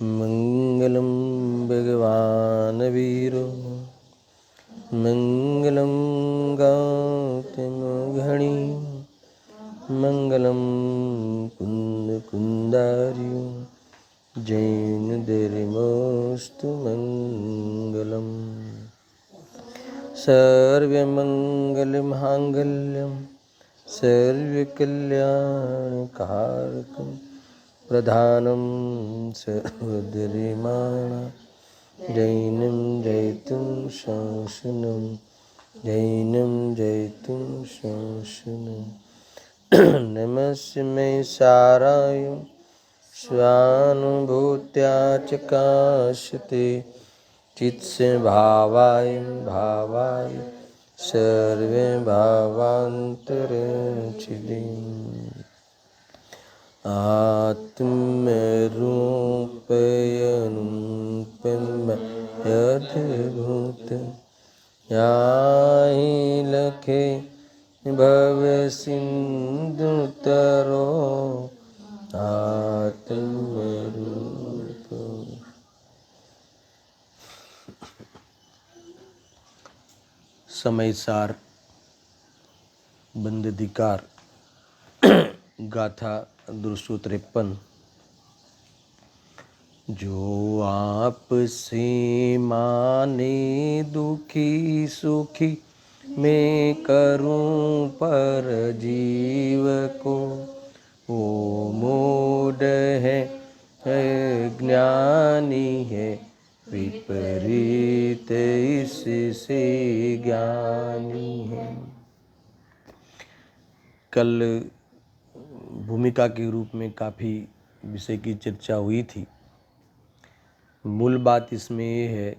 मंगलम भगवान वीरो मंगलम गौतमघणी मंगलम कुंद कुंदार्यो जैन धर्मोस्तु मंगलम। सर्वमंगलमांगल्यं सर्वकल्याणकारकं प्रधानं सर्वधर्माणां जैनं जयतुं शासनं जैनं जयतुं शासनं। नमस्मै साराय स्वानुभूत्या चकाशते चित्से भावाय भावाय सर्वे भावान्तरचिदिम् आत्मरूपयनुपम यद्भूत याहि लखे भव सिन्धुतरो आत्मरूप। समय सार बंदधिकार गाथा 253। जो आप से माने दुखी सुखी मैं करूं पर जीव को वो मूढ़ है ज्ञानी है विपरीत इससे ज्ञानी है। कल भूमिका के रूप में काफ़ी विषय की चर्चा हुई थी। मूल बात इसमें ये है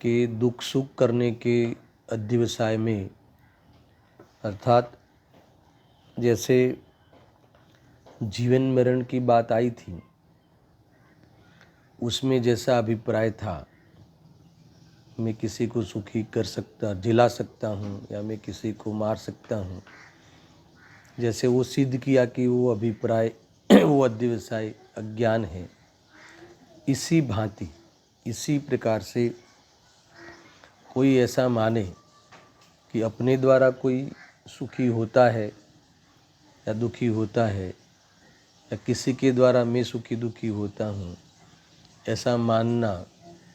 कि दुख सुख करने के अध्यवसाय में, अर्थात जैसे जीवन मरण की बात आई थी, उसमें जैसा अभिप्राय था मैं किसी को सुखी कर सकता, जिला सकता हूँ या मैं किसी को मार सकता हूँ, जैसे वो सिद्ध किया कि वो अभिप्राय वो अध्यवसाय अज्ञान है। इसी भांति इसी प्रकार से कोई ऐसा माने कि अपने द्वारा कोई सुखी होता है या दुखी होता है या किसी के द्वारा मैं सुखी दुखी होता हूँ, ऐसा मानना,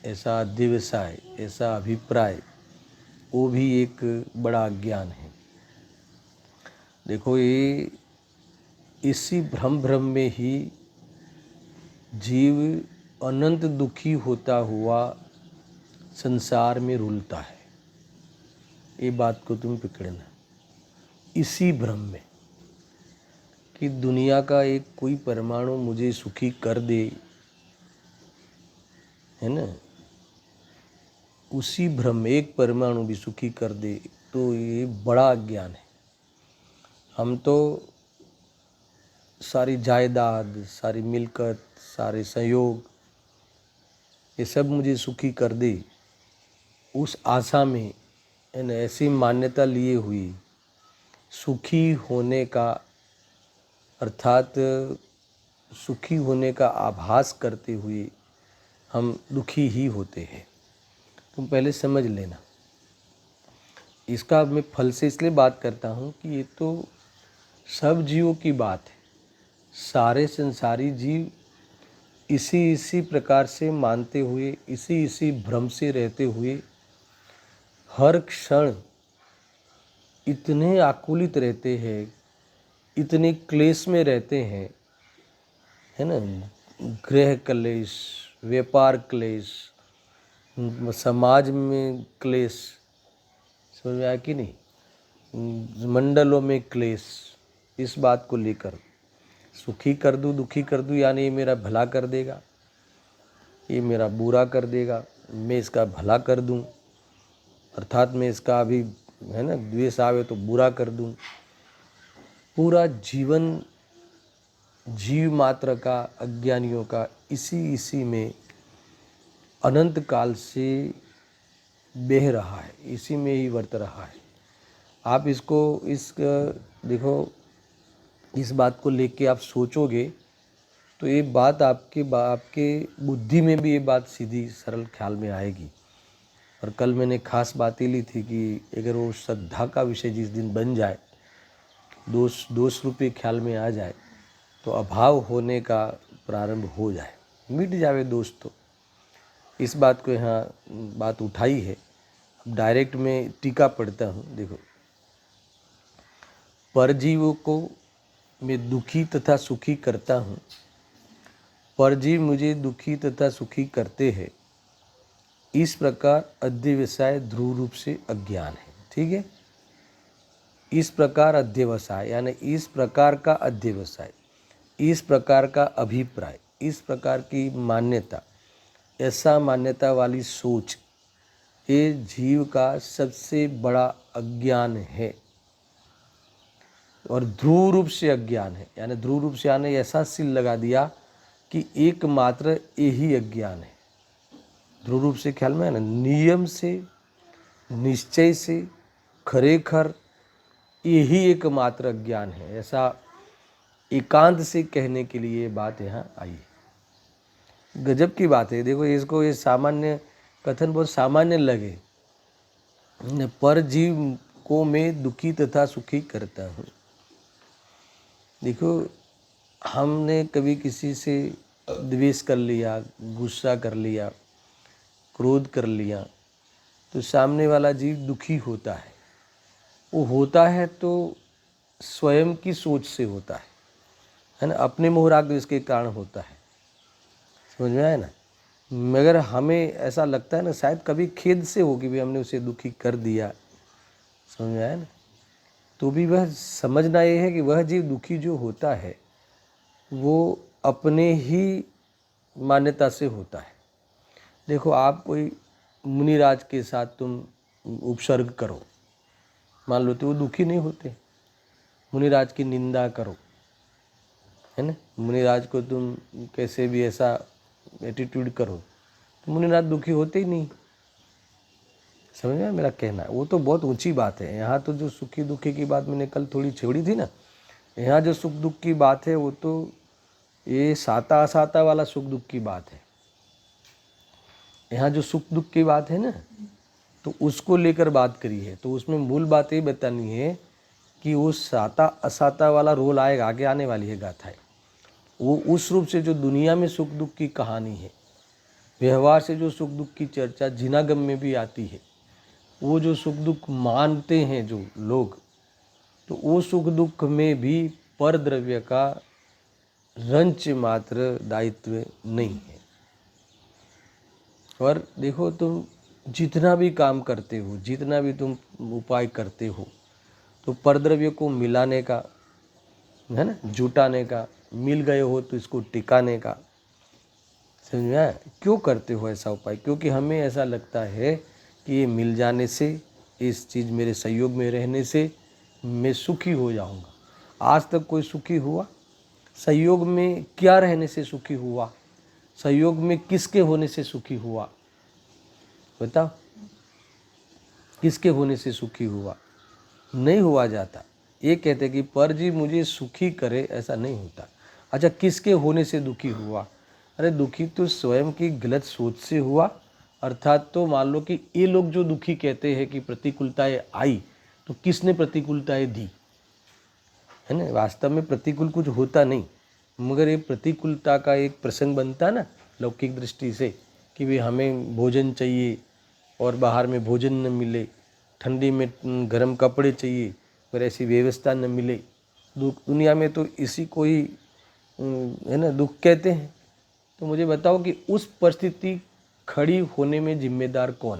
ऐसा अध्यवसाय, ऐसा अभिप्राय, वो भी एक बड़ा अज्ञान है। देखो, ये इसी भ्रम में ही जीव अनंत दुखी होता हुआ संसार में रुलता है। ये बात को तुम पकड़ना, इसी भ्रम में कि दुनिया का एक कोई परमाणु मुझे सुखी कर दे, है ना, उसी भ्रम में एक परमाणु भी सुखी कर दे, तो ये बड़ा अज्ञान है। हम तो सारी जायदाद, सारी मिलकत, सारे संयोग, ये सब मुझे सुखी कर दे, उस आशा में, है ना, ऐसी मान्यता लिए हुई सुखी होने का, अर्थात सुखी होने का आभास करते हुए हम दुखी ही होते हैं। तुम पहले समझ लेना। इसका मैं फल से इसलिए बात करता हूँ कि ये तो सब जीवों की बात है। सारे संसारी जीव इसी प्रकार से मानते हुए, इसी भ्रम से रहते हुए हर क्षण इतने आकुलित रहते हैं, इतने क्लेश में रहते हैं, है ना, गृह क्लेश, व्यापार क्लेश, समाज में क्लेश, समझ में आया कि नहीं, मंडलों में क्लेश, इस बात को लेकर सुखी कर दूँ, दुखी कर दूँ, यानी ये मेरा भला कर देगा, ये मेरा बुरा कर देगा, मैं इसका भला कर दूँ, अर्थात मैं इसका अभी, है ना, द्वेष आवे तो बुरा कर दूँ। पूरा जीवन जीव मात्र का, अज्ञानियों का इसी में अनंत काल से बह रहा है, इसी में ही वर्त रहा है। आप इसको देखो, इस बात को लेके आप सोचोगे तो ये बात आपके बुद्धि में भी ये बात सीधी सरल ख्याल में आएगी। और कल मैंने खास बात ये ली थी कि अगर वो श्रद्धा का विषय जिस दिन बन जाए, दोष रूपी ख्याल में आ जाए, तो अभाव होने का प्रारंभ हो जाए, मिट जावे दोष। तो इस बात को यहाँ बात उठाई है। अब डायरेक्ट में टीका पढ़ता हूँ। देखो, परजीवों को मैं दुखी तथा सुखी करता हूँ, परजीव मुझे दुखी तथा सुखी करते हैं, इस प्रकार अध्यवसाय ध्रुव रूप से अज्ञान है। ठीक है, इस प्रकार अध्यवसाय यानी इस प्रकार का अध्यवसाय, इस प्रकार का अभिप्राय, इस प्रकार की मान्यता, ऐसा मान्यता वाली सोच, ये जीव का सबसे बड़ा अज्ञान है और ध्रुव रूप से अज्ञान है। यानी ध्रुव रूप से आने ऐसा सील लगा दिया कि एकमात्र यही अज्ञान है। ध्रुव रूप से ख्याल में है ना, नियम से, निश्चय से, खरेखर यही एकमात्र अज्ञान है, ऐसा एकांत से कहने के लिए ये बात यहाँ आई है। गजब की बात है। देखो, इसको ये सामान्य कथन बहुत सामान्य लगे, पर जीव को मैं दुखी तथा सुखी करता हूँ। देखो, हमने कभी किसी से द्वेष कर लिया, गुस्सा कर लिया, क्रोध कर लिया, तो सामने वाला जीव दुखी होता है। वो होता है तो स्वयं की सोच से होता है ना, अपने मोहराग इसके कारण होता है। समझ में आया ना। मगर हमें ऐसा लगता है ना, शायद कभी खेद से हो कि भी हमने उसे दुखी कर दिया। समझ में आया ना। तो भी वह समझना ये है कि वह जीव दुखी जो होता है वो अपने ही मान्यता से होता है। देखो, आप कोई मुनिराज के साथ तुम उपसर्ग करो, मान लो, तो वो दुखी नहीं होते। मुनिराज की निंदा करो, है ना, मुनिराज को तुम कैसे भी ऐसा एटीट्यूड करो, तो मुनिराज दुखी होते ही नहीं। समझ में मेरा कहना है। वो तो बहुत ऊंची बात है। यहाँ तो जो सुखी दुखी की बात मैंने कल थोड़ी छेड़ी थी ना, यहाँ जो सुख दुख की बात है वो तो ये साता असाता वाला सुख दुख की बात है। यहाँ जो सुख दुख की बात है ना, तो उसको लेकर बात करी है। तो उसमें मूल बात ये बतानी है कि वो साता असाता वाला रोल आएगा, आगे आने वाली है गाथा है। वो उस रूप से जो दुनिया में सुख दुख की कहानी है, व्यवहार से जो सुख दुख की चर्चा जिनागम में भी आती है, वो जो सुख दुख मानते हैं जो लोग, तो वो सुख दुख में भी पर द्रव्य का रंच मात्र दायित्व नहीं है। और देखो, तुम जितना भी काम करते हो, जितना भी तुम उपाय करते हो, तो परद्रव्य को मिलाने का, है ना, जुटाने का, मिल गए हो तो इसको टिकाने का। समझ में आया? क्यों करते हो ऐसा उपाय? क्योंकि हमें ऐसा लगता है कि ये मिल जाने से, इस चीज़ मेरे सहयोग में रहने से मैं सुखी हो जाऊंगा। आज तक कोई सुखी हुआ? सहयोग में क्या रहने से सुखी हुआ? सहयोग में किसके होने से सुखी हुआ? बताओ, किसके होने से सुखी हुआ? नहीं हुआ जाता। ये कहते कि परजीव मुझे सुखी करे, ऐसा नहीं होता। अच्छा, किसके होने से दुखी हुआ? अरे दुखी तो स्वयं की गलत सोच से हुआ। अर्थात तो मान लो कि ये लोग जो दुखी कहते हैं कि प्रतिकूलताएं आई, तो किसने प्रतिकूलताएं दी? है ना, वास्तव में प्रतिकूल कुछ होता नहीं, मगर ये प्रतिकूलता का एक प्रसंग बनता ना लौकिक दृष्टि से, कि भाई हमें भोजन चाहिए और बाहर में भोजन न मिले, ठंडी में गर्म कपड़े चाहिए पर ऐसी व्यवस्था न मिले। दुनिया में तो इसी को ही है ना दुख कहते हैं। तो मुझे बताओ कि उस परिस्थिति खड़ी होने में जिम्मेदार कौन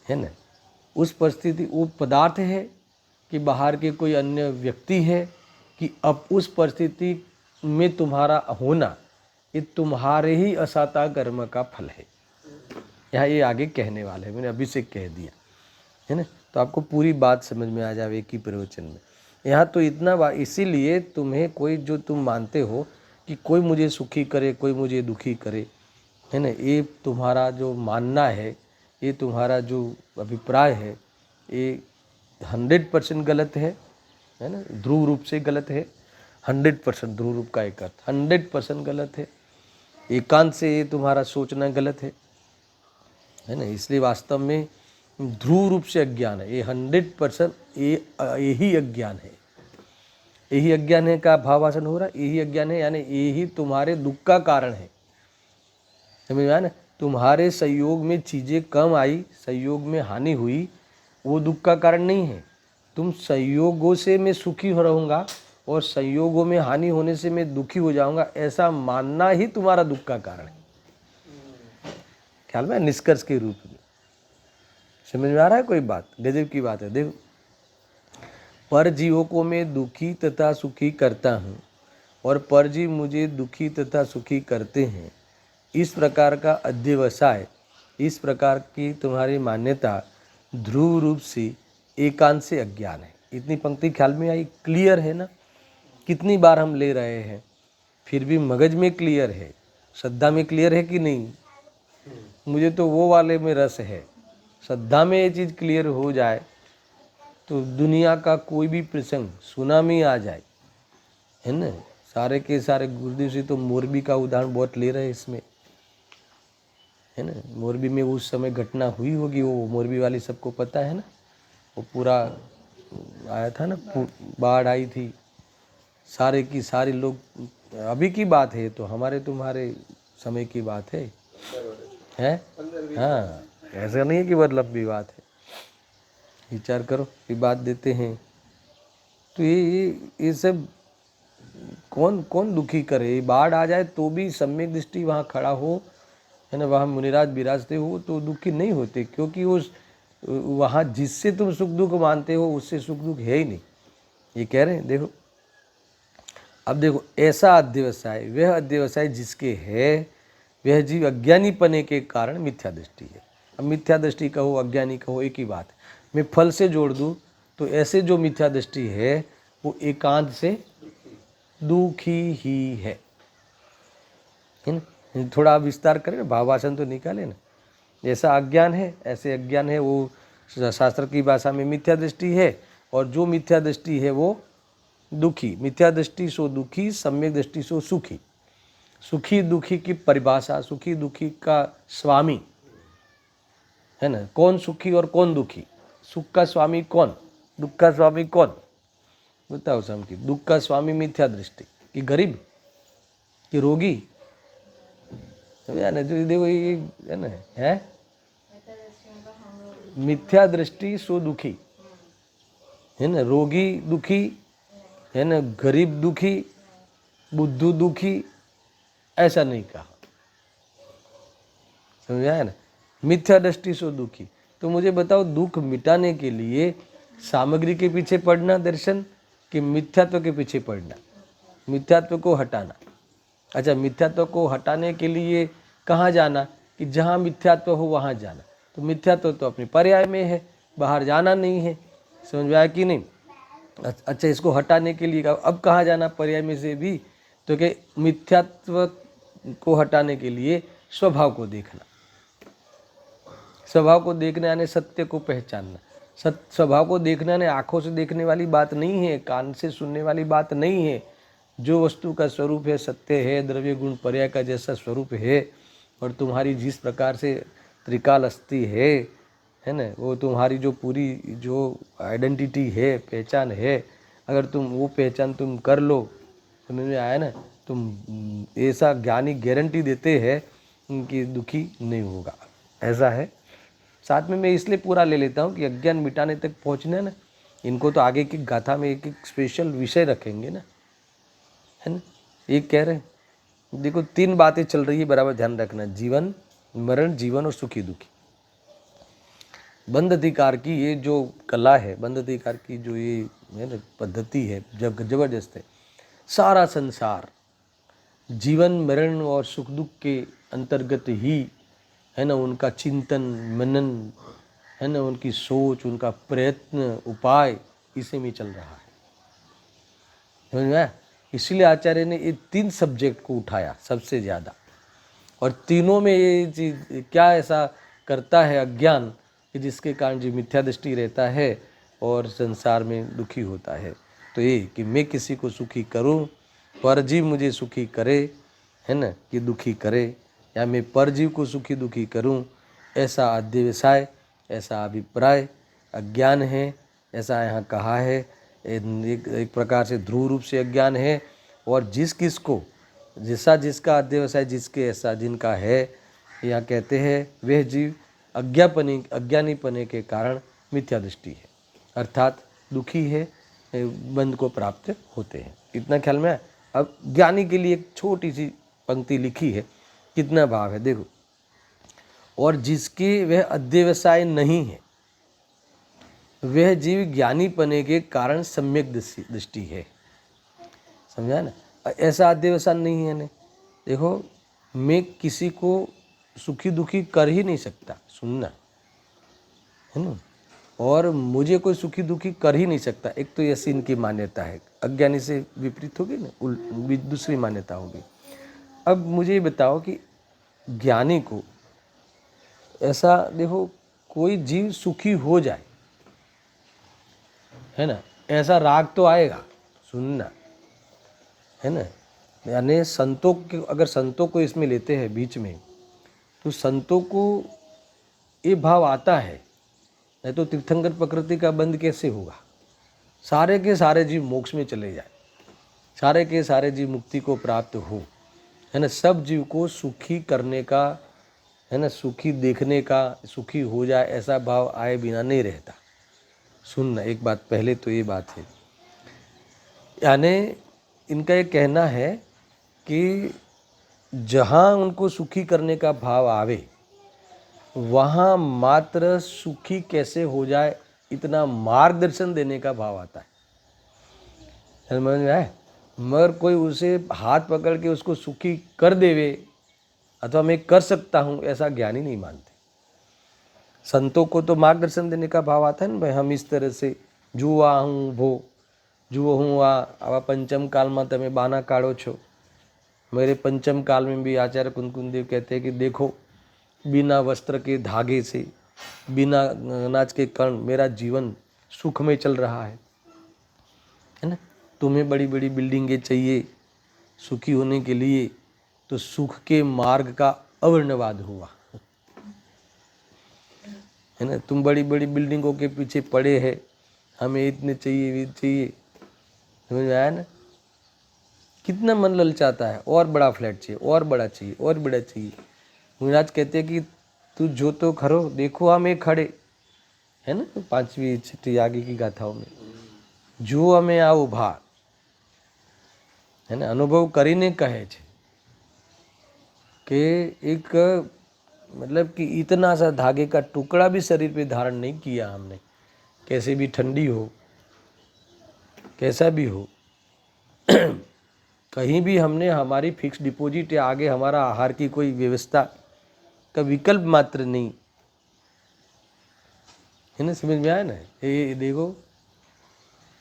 है ना? उस परिस्थिति वो पदार्थ है कि बाहर के कोई अन्य व्यक्ति है, कि अब उस परिस्थिति में तुम्हारा होना ये तुम्हारे ही असाता कर्म का फल है। यहाँ ये आगे कहने वाले हैं, मैंने अभी से कह दिया है ना, तो आपको पूरी बात समझ में आ जाए एक ही प्रवचन में। यहाँ तो इतना इसीलिए तुम्हें कोई जो तुम मानते हो कि कोई मुझे सुखी करे, कोई मुझे दुखी करे, है ना, ये तुम्हारा जो मानना है, ये तुम्हारा जो अभिप्राय है, ये 100% गलत है ना, ध्रुव रूप से गलत है। 100% ध्रुव रूप का एक अर्थ 100% गलत है। एकांत से ये तुम्हारा सोचना गलत है ना। इसलिए वास्तव में ध्रुव रूप से अज्ञान है, ये 100% यही अज्ञान है। यही अज्ञान है का भावासन हो रहा है, यही अज्ञान है, यानी यही तुम्हारे दुख का कारण है। समझ में आया ना। तुम्हारे संयोग में चीज़ें कम आई, संयोग में हानि हुई, वो दुख का कारण नहीं है। तुम संयोगों से मैं सुखी हो रहूँगा और संयोगों में हानि होने से मैं दुखी हो जाऊँगा, ऐसा मानना ही तुम्हारा दुख का कारण है। ख्याल में, निष्कर्ष के रूप में समझ में आ रहा है कोई बात? गजब की बात है। देखो, पर जीवों को मैं दुखी तथा सुखी करता हूँ और परजीव मुझे दुखी तथा सुखी करते हैं, इस प्रकार का अध्यवसाय, इस प्रकार की तुम्हारी मान्यता ध्रुव रूप से एकांत से अज्ञान है। इतनी पंक्ति ख्याल में आई? क्लियर है ना? कितनी बार हम ले रहे हैं, फिर भी मगज में क्लियर है, श्रद्धा में क्लियर है कि नहीं? मुझे तो वो वाले में रस है। श्रद्धा में ये चीज़ क्लियर हो जाए तो दुनिया का कोई भी प्रसंग, सुनामी आ जाए, है ना, सारे के सारे गुरुदेव से तो मोरबी का उदाहरण बहुत ले रहे हैं इसमें, है ना। मोरबी में उस समय घटना हुई होगी, वो मोरबी वाली सबको पता है ना, वो पूरा आया था ना, बाढ़ आई थी, सारे की सारे लोग, अभी की बात है तो हमारे तुम्हारे समय की बात है हाँ, ऐसा नहीं है कि बहुत लंबी बात है। विचार करो, ये बात देते हैं तो ये सब कौन कौन दुखी करे? बाढ़ आ जाए तो भी सम्यक दृष्टि वहाँ खड़ा हो, है ना, वहाँ मुनिराज विराजते हो तो दुखी नहीं होते, क्योंकि उस वहाँ जिससे तुम सुख दुख मानते हो उससे सुख दुख है ही नहीं। ये कह रहे हैं। देखो, अब देखो, ऐसा अध्यवसाय, वह अध्यवसाय जिसके है, वह जीव अज्ञानी पने के कारण मिथ्या दृष्टि है। अब मिथ्या दृष्टि कहो, अज्ञानी कहो, एक ही बात है। मैं फल से जोड़ दूँ तो ऐसे जो मिथ्या दृष्टि है वो एकांत से दुखी ही है ना। थोड़ा विस्तार करें ना, भावासन तो निकाले ना। जैसा अज्ञान है ऐसे अज्ञान है, वो शास्त्र की भाषा में मिथ्या दृष्टि है, और जो मिथ्या दृष्टि है वो दुखी। मिथ्या दृष्टि सो दुखी, सम्यक दृष्टि सो सुखी। सुखी दुखी की परिभाषा, सुखी दुखी का स्वामी, है ना, कौन सुखी और कौन दुखी? सुख का स्वामी कौन, दुख का स्वामी कौन? बताओ सम की। दुख का स्वामी मिथ्या दृष्टि कि गरीब कि रोगी? जो देखो ये है ना, है मिथ्या दृष्टि सो दुखी, है ना, रोगी दुखी, है ना, गरीब दुखी, बुद्धू दुखी, ऐसा नहीं कहा। समझ आया ना? मिथ्या दृष्टि सो दुखी। तो मुझे बताओ, दुख मिटाने के लिए सामग्री के पीछे पड़ना दर्शन, कि मिथ्यात्व के पीछे पड़ना, मिथ्यात्व को हटाना? अच्छा, मिथ्यात्व को हटाने के लिए कहाँ जाना? कि जहाँ मिथ्यात्व हो वहाँ जाना। तो मिथ्यात्व तो अपने पर्याय में है, बाहर जाना नहीं है। समझ में आया कि नहीं? अच्छा, इसको हटाने के लिए अब कहाँ जाना पर्याय में से भी? तो कि मिथ्यात्व को हटाने के लिए स्वभाव को देखना। स्वभाव को देखना यानी सत्य को पहचानना। स्वभाव को देखना यानी आंखों से देखने वाली बात नहीं है, कान से सुनने वाली बात नहीं है। जो वस्तु का स्वरूप है, सत्य है, द्रव्य गुण पर्याय का जैसा स्वरूप है, और तुम्हारी जिस प्रकार से त्रिकाल अस्थि है ना, वो तुम्हारी जो पूरी जो आइडेंटिटी है, पहचान है, अगर तुम वो पहचान तुम कर लो, समझ में आया ना, तुम ऐसा ज्ञानी गारंटी देते हैं कि दुखी नहीं होगा। ऐसा है। साथ में मैं इसलिए पूरा ले लेता हूँ कि अज्ञान मिटाने तक पहुँचना है ना, इनको तो आगे की गाथा में एक एक स्पेशल विषय रखेंगे ना, है ना। ये कह रहे हैं, देखो 3 बातें चल रही है, बराबर ध्यान रखना। जीवन मरण, जीवन और सुखी दुखी। बंध अधिकार की ये जो कला है, बंध अधिकार की जो ये है ना पद्धति है, जब जबरदस्त है। सारा संसार जीवन मरण और सुख दुख के अंतर्गत ही, है ना, उनका चिंतन मनन, है ना, उनकी सोच, उनका प्रयत्न, उपाय इसी में चल रहा है। समझ में आया? इसलिए आचार्य ने ये 3 सब्जेक्ट को उठाया सबसे ज़्यादा, और तीनों में ये चीज क्या ऐसा करता है अज्ञान कि जिसके कारण जो मिथ्या दृष्टि रहता है और संसार में दुखी होता है। तो ये कि मैं किसी को सुखी करूं, परजीव मुझे सुखी करे, है ना, कि दुखी करे, या मैं परजीव को सुखी दुखी करूं, ऐसा अध्यवसाय, ऐसा अभिप्राय अज्ञान है, ऐसा यहाँ कहा है। एक प्रकार से ध्रुव रूप से अज्ञान है। और जिस किस को जैसा जिसका अध्यवसाय जिसके ऐसा जिनका है, यहाँ कहते हैं वह जीव अज्ञानी पने के कारण मिथ्या दृष्टि है, अर्थात दुखी है, बंध को प्राप्त होते हैं। इतना ख्याल में आया। अब ज्ञानी के लिए एक छोटी सी पंक्ति लिखी है, कितना भाव है देखो। और जिसके वह अध्यवसाय नहीं है, वह जीव ज्ञानी पने के कारण सम्यक दृष्टि है। समझा ना? ऐसा अध्यवसाय नहीं है ने, देखो मैं किसी को सुखी दुखी कर ही नहीं सकता, सुनना है ना, और मुझे कोई सुखी दुखी कर ही नहीं सकता। एक तो ऐसी इनकी मान्यता है, अज्ञानी से विपरीत होगी ना, दूसरी मान्यता होगी। अब मुझे ये बताओ कि ज्ञानी को ऐसा देखो, कोई जीव सुखी हो जाए, है ना, ऐसा राग तो आएगा, सुनना है ना। यानी संतों के, अगर संतों को इसमें लेते हैं बीच में, तो संतों को ये भाव आता है, नहीं तो तीर्थंकर प्रकृति का बंध कैसे होगा। सारे के सारे जीव मोक्ष में चले जाए, सारे के सारे जीव मुक्ति को प्राप्त हो, है ना, सब जीव को सुखी करने का, है ना, सुखी देखने का, सुखी हो जाए ऐसा भाव आए बिना नहीं रहता। सुनना, एक बात पहले तो ये बात है, यानी इनका ये कहना है कि जहाँ उनको सुखी करने का भाव आवे, वहाँ मात्र सुखी कैसे हो जाए इतना मार्गदर्शन देने का भाव आता है। समझ में आए? मगर कोई उसे हाथ पकड़ के उसको सुखी कर देवे, अथवा मैं कर सकता हूँ, ऐसा ज्ञानी नहीं मानते। संतों को तो मार्गदर्शन देने का भाव आता है ना, भाई हम इस तरह से जुआ हूँ भो, जुओ हूँ आवा पंचम काल में तमे बाना काढ़ो छो। मेरे पंचम काल में भी आचार्य कुंदकुंद देव कहते हैं कि देखो, बिना वस्त्र के धागे से, बिना अनाज के कर्ण मेरा जीवन सुख में चल रहा है ना। तुम्हें बड़ी बड़ी बिल्डिंगें चाहिए सुखी होने के लिए, तो सुख के मार्ग का अवर्णवाद हुआ, है ना। तुम बड़ी बड़ी बिल्डिंगों के पीछे पड़े हैं, हमें इतने चाहिए, वे चाहिए, समझ में आया ना। कितना मन ललचाता है, और बड़ा फ्लैट चाहिए, और बड़ा चाहिए, और बड़ा चाहिए। मुनिराज कहते हैं कि तू जो तो खरो, देखो हमें खड़े, है ना, 5वीं 6ठी आगे की गाथाओं में, जो हमें आ उभा, है ना, अनुभव કરીને कहे छे कि एक मतलब कि इतना सा धागे का टुकड़ा भी शरीर पे धारण नहीं किया हमने, कैसे भी ठंडी हो, कैसा भी हो, कहीं भी हमने हमारी फिक्स डिपॉजिट या आगे हमारा आहार की कोई व्यवस्था का विकल्प मात्र नहीं, है ना। समझ में आया ना? ये देखो,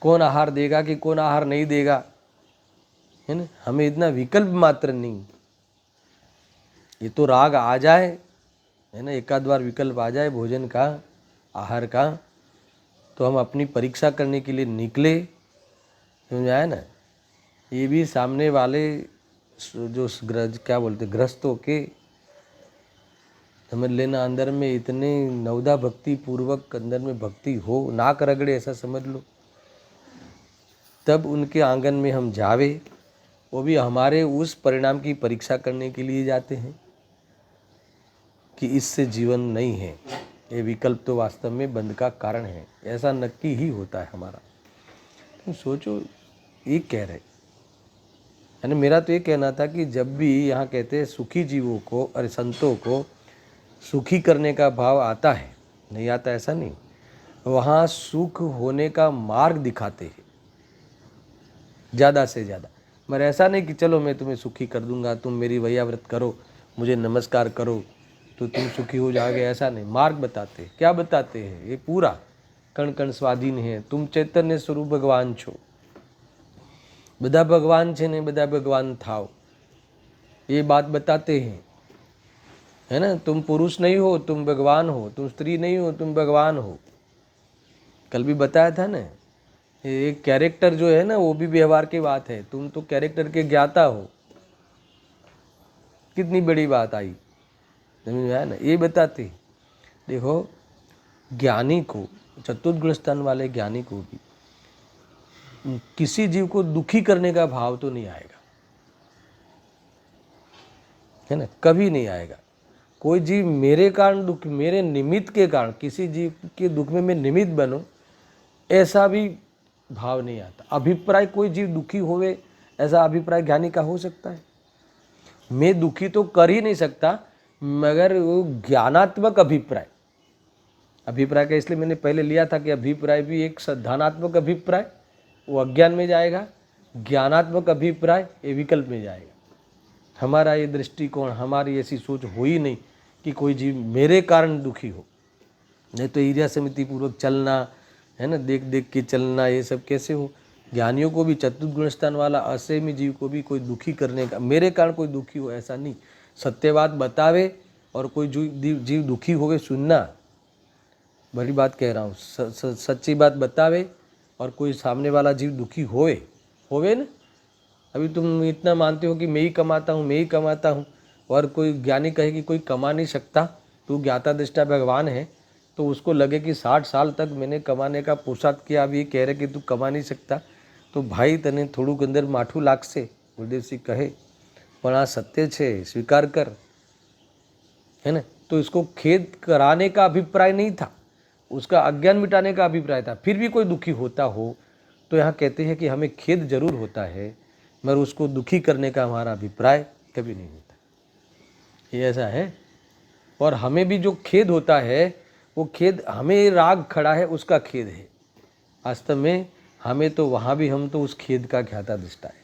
कौन आहार देगा कि कौन आहार नहीं देगा, है ना, हमें इतना विकल्प मात्र नहीं। ये तो राग आ जाए, है ना, एक आध बार विकल्प आ जाए भोजन का, आहार का, तो हम अपनी परीक्षा करने के लिए निकले, समझ आया ना। ये भी सामने वाले जो क्या बोलते गृहस्थों के, समझ लेना, अंदर में इतने नवदा भक्ति पूर्वक अंदर में भक्ति हो, नाक रगड़े ऐसा समझ लो, तब उनके आंगन में हम जावे, वो भी हमारे उस परिणाम की परीक्षा करने के लिए जाते हैं कि इससे जीवन नहीं है, ये विकल्प तो वास्तव में बंध का कारण है, ऐसा नक्की ही होता है हमारा। तो सोचो, ये कह रहे, यानी मेरा तो ये कहना था कि जब भी यहाँ कहते हैं सुखी जीवों को, अरे संतों को सुखी करने का भाव आता है, नहीं आता ऐसा नहीं, वहाँ सुख होने का मार्ग दिखाते हैं ज़्यादा से ज़्यादा। मगर ऐसा नहीं कि चलो मैं तुम्हें सुखी कर दूंगा, तुम मेरी वैयाव्रत करो, मुझे नमस्कार करो तो तुम सुखी हो जाओगे, ऐसा नहीं। मार्ग बताते हैं। क्या बताते हैं? ये पूरा कण कण स्वाधीन है, तुम चैतन्य स्वरूप भगवान छो, બધા ભગવાન છે ને બધા ભગવાन થાઓ, ये बात बताते हैं, है ना। तुम पुरुष नहीं हो, तुम भगवान हो, तुम स्त्री नहीं हो, तुम भगवान हो। कल भी बताया था ना, ये कैरेक्टर जो है ना वो भी व्यवहार की बात है। तुम तो कैरेक्टर के ज्ञाता हो, कितनी बड़ी बात आई, समझ में आया ना। ये बताते देखो, ज्ञानी को, चतुर्गुण स्तन वाले ज्ञानी को भी किसी जीव को दुखी करने का भाव तो नहीं आएगा, है ना, कभी नहीं आएगा। कोई जीव मेरे कारण दुख, मेरे निमित्त के कारण किसी जीव के दुख में मैं निमित्त बनूं, ऐसा भी भाव नहीं आता। अभिप्राय, कोई जीव दुखी होवे ऐसा अभिप्राय ज्ञानी का हो सकता है? मैं दुखी तो कर ही नहीं सकता, मगर वो ज्ञानात्मक अभिप्राय, अभिप्राय का इसलिए मैंने पहले लिया था कि अभिप्राय भी एक संधानात्मक अभिप्राय वो अज्ञान में जाएगा, ज्ञानात्मक अभिप्राय ये विकल्प में जाएगा। हमारा ये दृष्टिकोण, हमारी ऐसी सोच हो ही नहीं कि कोई जीव मेरे कारण दुखी हो। नहीं तो ईर्ष्या समिति पूर्वक चलना, है ना, देख देख के चलना, ये सब कैसे हो। ज्ञानियों को भी, चतुर्गुण स्थान वाला असमी जीव को भी कोई दुखी करने का, मेरे कारण कोई दुखी हो ऐसा नहीं। सत्य बात बतावे और कोई जीव दुखी होवे सुनना, बड़ी बात कह रहा हूँ। सच्ची बात बतावे और कोई सामने वाला जीव दुखी होवे ना। अभी तुम इतना मानते हो कि मैं ही कमाता हूँ, मैं ही कमाता हूँ, और कोई ज्ञानी कहे कि कोई कमा नहीं सकता, तू ज्ञाता दृष्टा भगवान है, तो उसको लगे कि 60 साल तक मैंने कमाने का पुरुषार्थ किया, अभी ये कह रहे कि तू कमा नहीं सकता, तो भाई तने थोड़ુંક अंदर माठું लागશે, गुरुदेव कहे, पण आ सत्य छे, स्वीकार कर, है ना। तो इसको खेद कराने का अभिप्राय नहीं था, उसका अज्ञान मिटाने का अभिप्राय था। फिर भी कोई दुखी होता हो तो यहाँ कहते हैं कि हमें खेद जरूर होता है, मगर उसको दुखी करने का हमारा अभिप्राय कभी नहीं होता, ये ऐसा है। और हमें भी जो खेद होता है, वो खेद, हमें राग खड़ा है उसका खेद है, वास्तव में हमें तो वहाँ भी, हम तो उस खेद का ज्ञाता दृष्टा है,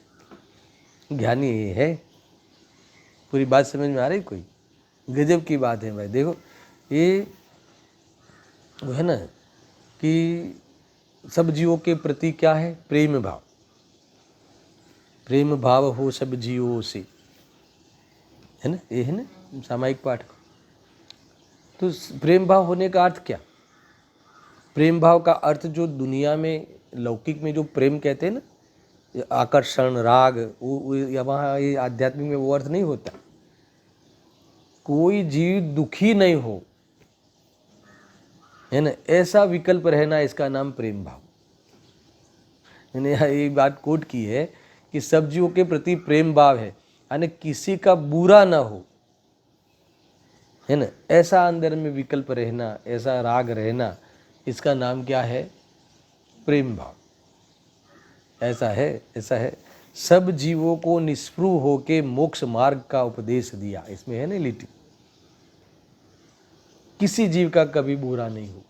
ज्ञानी ये है। पूरी बात समझ में आ रही? कोई गजब की बात है भाई। देखो ये वो है ना कि सब जीवों के प्रति क्या है? प्रेम भाव, प्रेम भाव हो सब जीवों से, है ना, ये है ना सामायिक पाठ को। तो प्रेम भाव होने का अर्थ क्या? प्रेम भाव का अर्थ जो दुनिया में, लौकिक में जो प्रेम कहते हैं ना, आकर्षण, राग, वो वहाँ ये आध्यात्मिक में वो अर्थ नहीं होता। कोई जीव दुखी नहीं हो, है ना, ऐसा विकल्प रहना, इसका नाम प्रेम भाव। मैंने ये बात कोट की है कि सब जीवों के प्रति प्रेम भाव है, यानी किसी का बुरा ना हो, है ना, ऐसा अंदर में विकल्प रहना, ऐसा राग रहना, इसका नाम क्या है? प्रेम भाव। ऐसा है, ऐसा है। सब जीवों को निस्पृह होके मोक्ष मार्ग का उपदेश दिया, इसमें है ना लिटी, किसी जीव का कभी बुरा नहीं हो,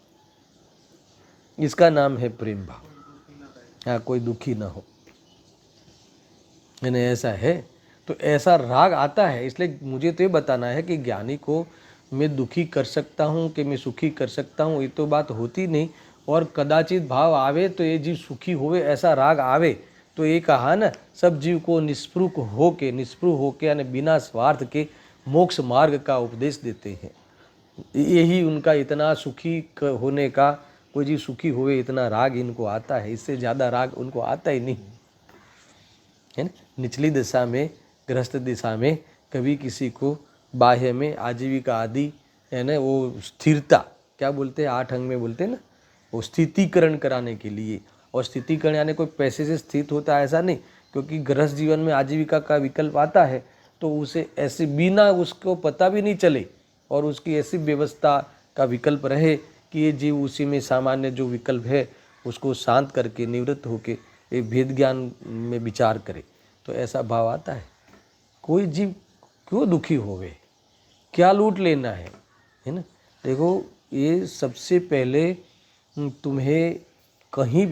इसका नाम है प्रेम भाव। हाँ, कोई दुखी ना हो, यानी ऐसा है। तो ऐसा राग आता है, इसलिए मुझे तो ये बताना है कि ज्ञानी को मैं दुखी कर सकता हूँ कि मैं सुखी कर सकता हूँ, ये तो बात होती नहीं। और कदाचित भाव आवे तो ये जीव सुखी होवे, ऐसा राग आवे तो ये कहा ना, सब जीव को निस्पृह होके यानी बिना स्वार्थ के मोक्ष मार्ग का उपदेश देते हैं। यही उनका इतना सुखी होने का, कोई जीव सुखी होवे इतना राग इनको आता है, इससे ज़्यादा राग उनको आता ही नहीं, है ना। निचली दिशा में, गृहस्थ दिशा में कभी किसी को बाह्य में आजीविका आदि, है ना, वो स्थिरता क्या बोलते हैं, 8 अंग में बोलते हैं ना, वो स्थितिकरण कराने के लिए। और स्थितिकरण यानी कोई पैसे से स्थित होता है ऐसा नहीं, क्योंकि गृहस्थ जीवन में आजीविका का विकल्प आता है तो उसे ऐसे बिना उसको पता भी नहीं चले और उसकी ऐसी व्यवस्था का विकल्प रहे कि ये जीव उसी में सामान्य जो विकल्प है उसको शांत करके निवृत्त होके एक भेद ज्ञान में विचार करे, तो ऐसा भाव आता है। कोई जीव क्यों दुखी होवे, क्या लूट लेना है ना। देखो ये सबसे पहले तुम्हें कहीं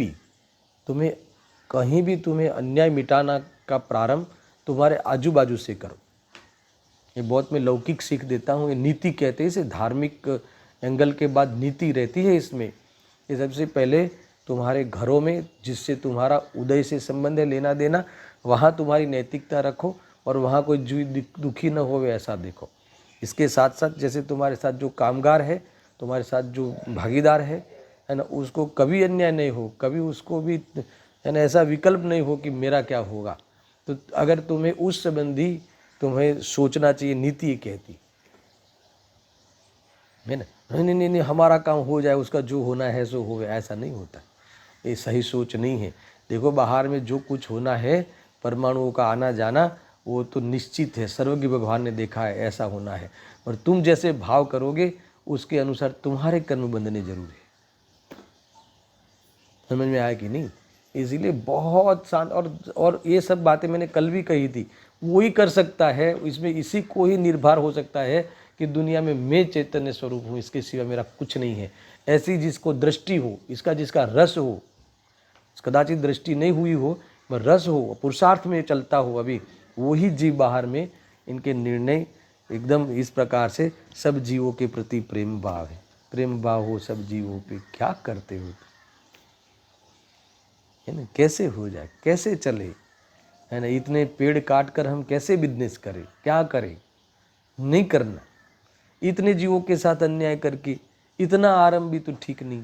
भी तुम्हें अन्याय मिटाना का प्रारंभ तुम्हारे आजू बाजू से करो। ये बहुत मैं लौकिक सीख देता हूँ, ये नीति कहते हैं इसे, धार्मिक एंगल के बाद नीति रहती है इसमें। ये सबसे पहले तुम्हारे घरों में, जिससे तुम्हारा उदय से संबंध है, लेना देना, वहाँ तुम्हारी नैतिकता रखो और वहाँ कोई दुखी न होवे ऐसा देखो। इसके साथ साथ जैसे तुम्हारे साथ जो कामगार है, तुम्हारे साथ जो भागीदार है है ना, उसको कभी अन्याय नहीं हो, कभी उसको भी है ना ऐसा विकल्प नहीं हो कि मेरा क्या होगा। तो अगर तुम्हें उस संबंधी तुम्हें सोचना चाहिए, नीति ये कहती है ना, नहीं नहीं नहीं नहीं हमारा काम हो जाए, उसका जो होना है सो हो, ऐसा नहीं होता। ये सही सोच नहीं है। देखो बाहर में जो कुछ होना है, परमाणुओं का आना जाना, वो तो निश्चित है, सर्वज्ञ भगवान ने देखा है ऐसा होना है। और तुम जैसे भाव करोगे उसके अनुसार तुम्हारे कर्म बंधने जरूर है। समझ में आया कि नहीं? इसीलिए बहुत शांत, और ये सब बातें मैंने कल भी कही थी, वो ही कर सकता है, इसमें इसी को ही निर्भर हो सकता है कि दुनिया में मैं चैतन्य स्वरूप हूँ, इसके सिवा मेरा कुछ नहीं है। ऐसी जिसको दृष्टि हो, इसका जिसका रस हो, कदाचित दृष्टि नहीं हुई हो पर रस हो, पुरुषार्थ में चलता हो अभी, वही जीव बाहर में इनके निर्णय एकदम इस प्रकार से सब जीवों के प्रति प्रेम भाव है। प्रेम भाव हो सब जीवों पे, क्या करते हो है ना, कैसे हो जाए, कैसे चले, है ना, इतने पेड़ काट कर हम कैसे बिजनेस करें, क्या करें, नहीं करना। इतने जीवों के साथ अन्याय करके इतना आरंभ भी तो ठीक नहीं।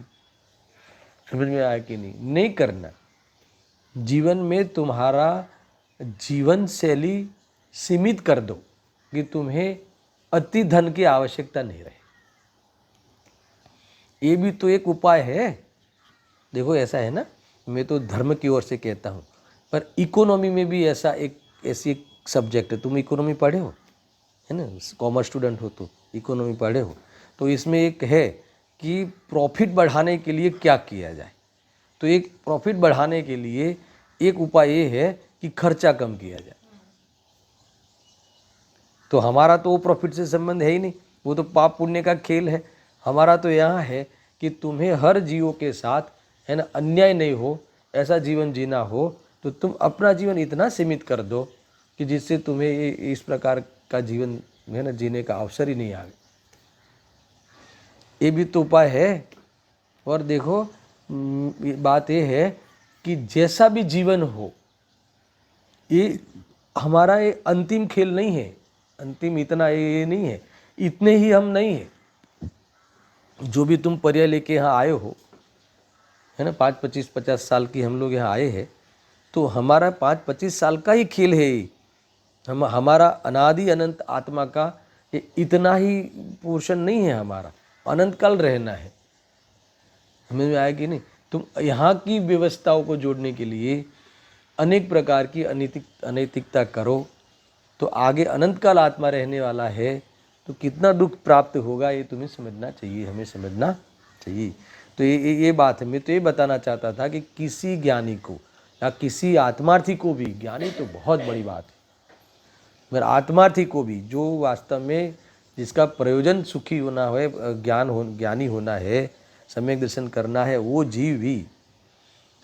समझ में आया कि नहीं? नहीं करना। जीवन में तुम्हारा जीवन शैली सीमित कर दो कि तुम्हें अति धन की आवश्यकता नहीं रहे। ये भी तो एक उपाय है। देखो ऐसा है ना, मैं तो धर्म की ओर से कहता हूँ, पर इकोनॉमी में भी ऐसा ऐसी एक सब्जेक्ट है। तुम इकोनॉमी पढ़े हो, है ना, कॉमर्स स्टूडेंट हो तो इकोनॉमी पढ़े हो, तो इसमें एक है कि प्रॉफिट बढ़ाने के लिए क्या किया जाए। तो एक प्रॉफिट बढ़ाने के लिए एक उपाय ये है कि खर्चा कम किया जाए। तो हमारा तो वो प्रॉफिट से संबंध है ही नहीं, वो तो पाप पुण्य का खेल है। हमारा तो यहाँ है कि तुम्हें हर जीवों के साथ, है ना, अन्याय नहीं हो, ऐसा जीवन जीना हो, तो तुम अपना जीवन इतना सीमित कर दो कि जिससे तुम्हें इस प्रकार का जीवन, है ना, जीने का अवसर ही नहीं आवे। ये भी तो उपाय है। और देखो बात ये है कि जैसा भी जीवन हो, ये हमारा ये अंतिम खेल नहीं है, अंतिम इतना ये नहीं है, इतने ही हम नहीं है। जो भी तुम पर्याय लेके यहाँ आए हो, है ना, 5-25-50 साल की हम लोग यहाँ आए हैं, तो हमारा 5-25 साल का ही खेल है ये। हमारा अनादि अनंत आत्मा का ये इतना ही पोर्शन नहीं है, हमारा अनंत काल रहना है। समझ में आया कि नहीं? तुम यहाँ की व्यवस्थाओं को जोड़ने के लिए अनेक प्रकार की अनैतिकता करो, तो आगे अनंत काल आत्मा रहने वाला है, तो कितना दुख प्राप्त होगा ये तुम्हें समझना चाहिए, हमें समझना चाहिए। तो ये बात है। मैं तो ये बताना चाहता था कि किसी ज्ञानी को या किसी आत्मार्थी को भी, ज्ञानी तो बहुत बड़ी बात है, मगर आत्मार्थी को भी, जो वास्तव में जिसका प्रयोजन सुखी होना है, ज्ञानी होना है, सम्यक दर्शन करना है, वो जीव भी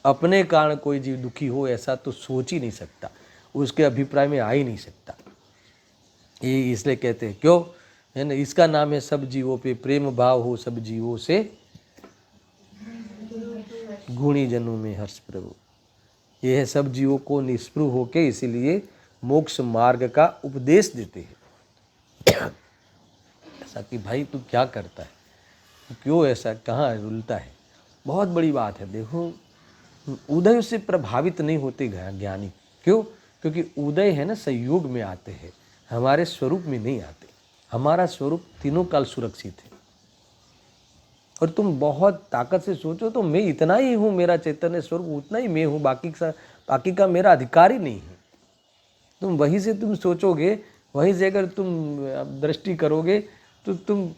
अपने कारण कोई जीव दुखी हो ऐसा तो सोच ही नहीं सकता, उसके अभिप्राय में आ ही नहीं सकता। ये इसलिए कहते हैं, क्यों, है ना, इसका नाम है सब जीवों पे प्रेम भाव हो, सब जीवों से गुणी जनों में हर्ष प्रभु। ये है सब जीवों को निष्पृह होके इसीलिए मोक्ष मार्ग का उपदेश देते हैं। ऐसा कि भाई तू क्या करता है, क्यों ऐसा, कहाँ रुलता है, बहुत बड़ी बात है। देखो उदय से प्रभावित नहीं होते ज्ञानी, क्यों? क्योंकि उदय है ना संयोग में आते हैं, हमारे स्वरूप में नहीं आते। हमारा स्वरूप तीनों काल सुरक्षित है। और तुम बहुत ताकत से सोचो तो मैं इतना ही हूँ, मेरा चैतन्य स्वरूप उतना ही मैं हूँ, बाकी का मेरा अधिकार ही नहीं है। तुम वहीं से तुम सोचोगे, वहीं से अगर तुम दृष्टि करोगे तो तुम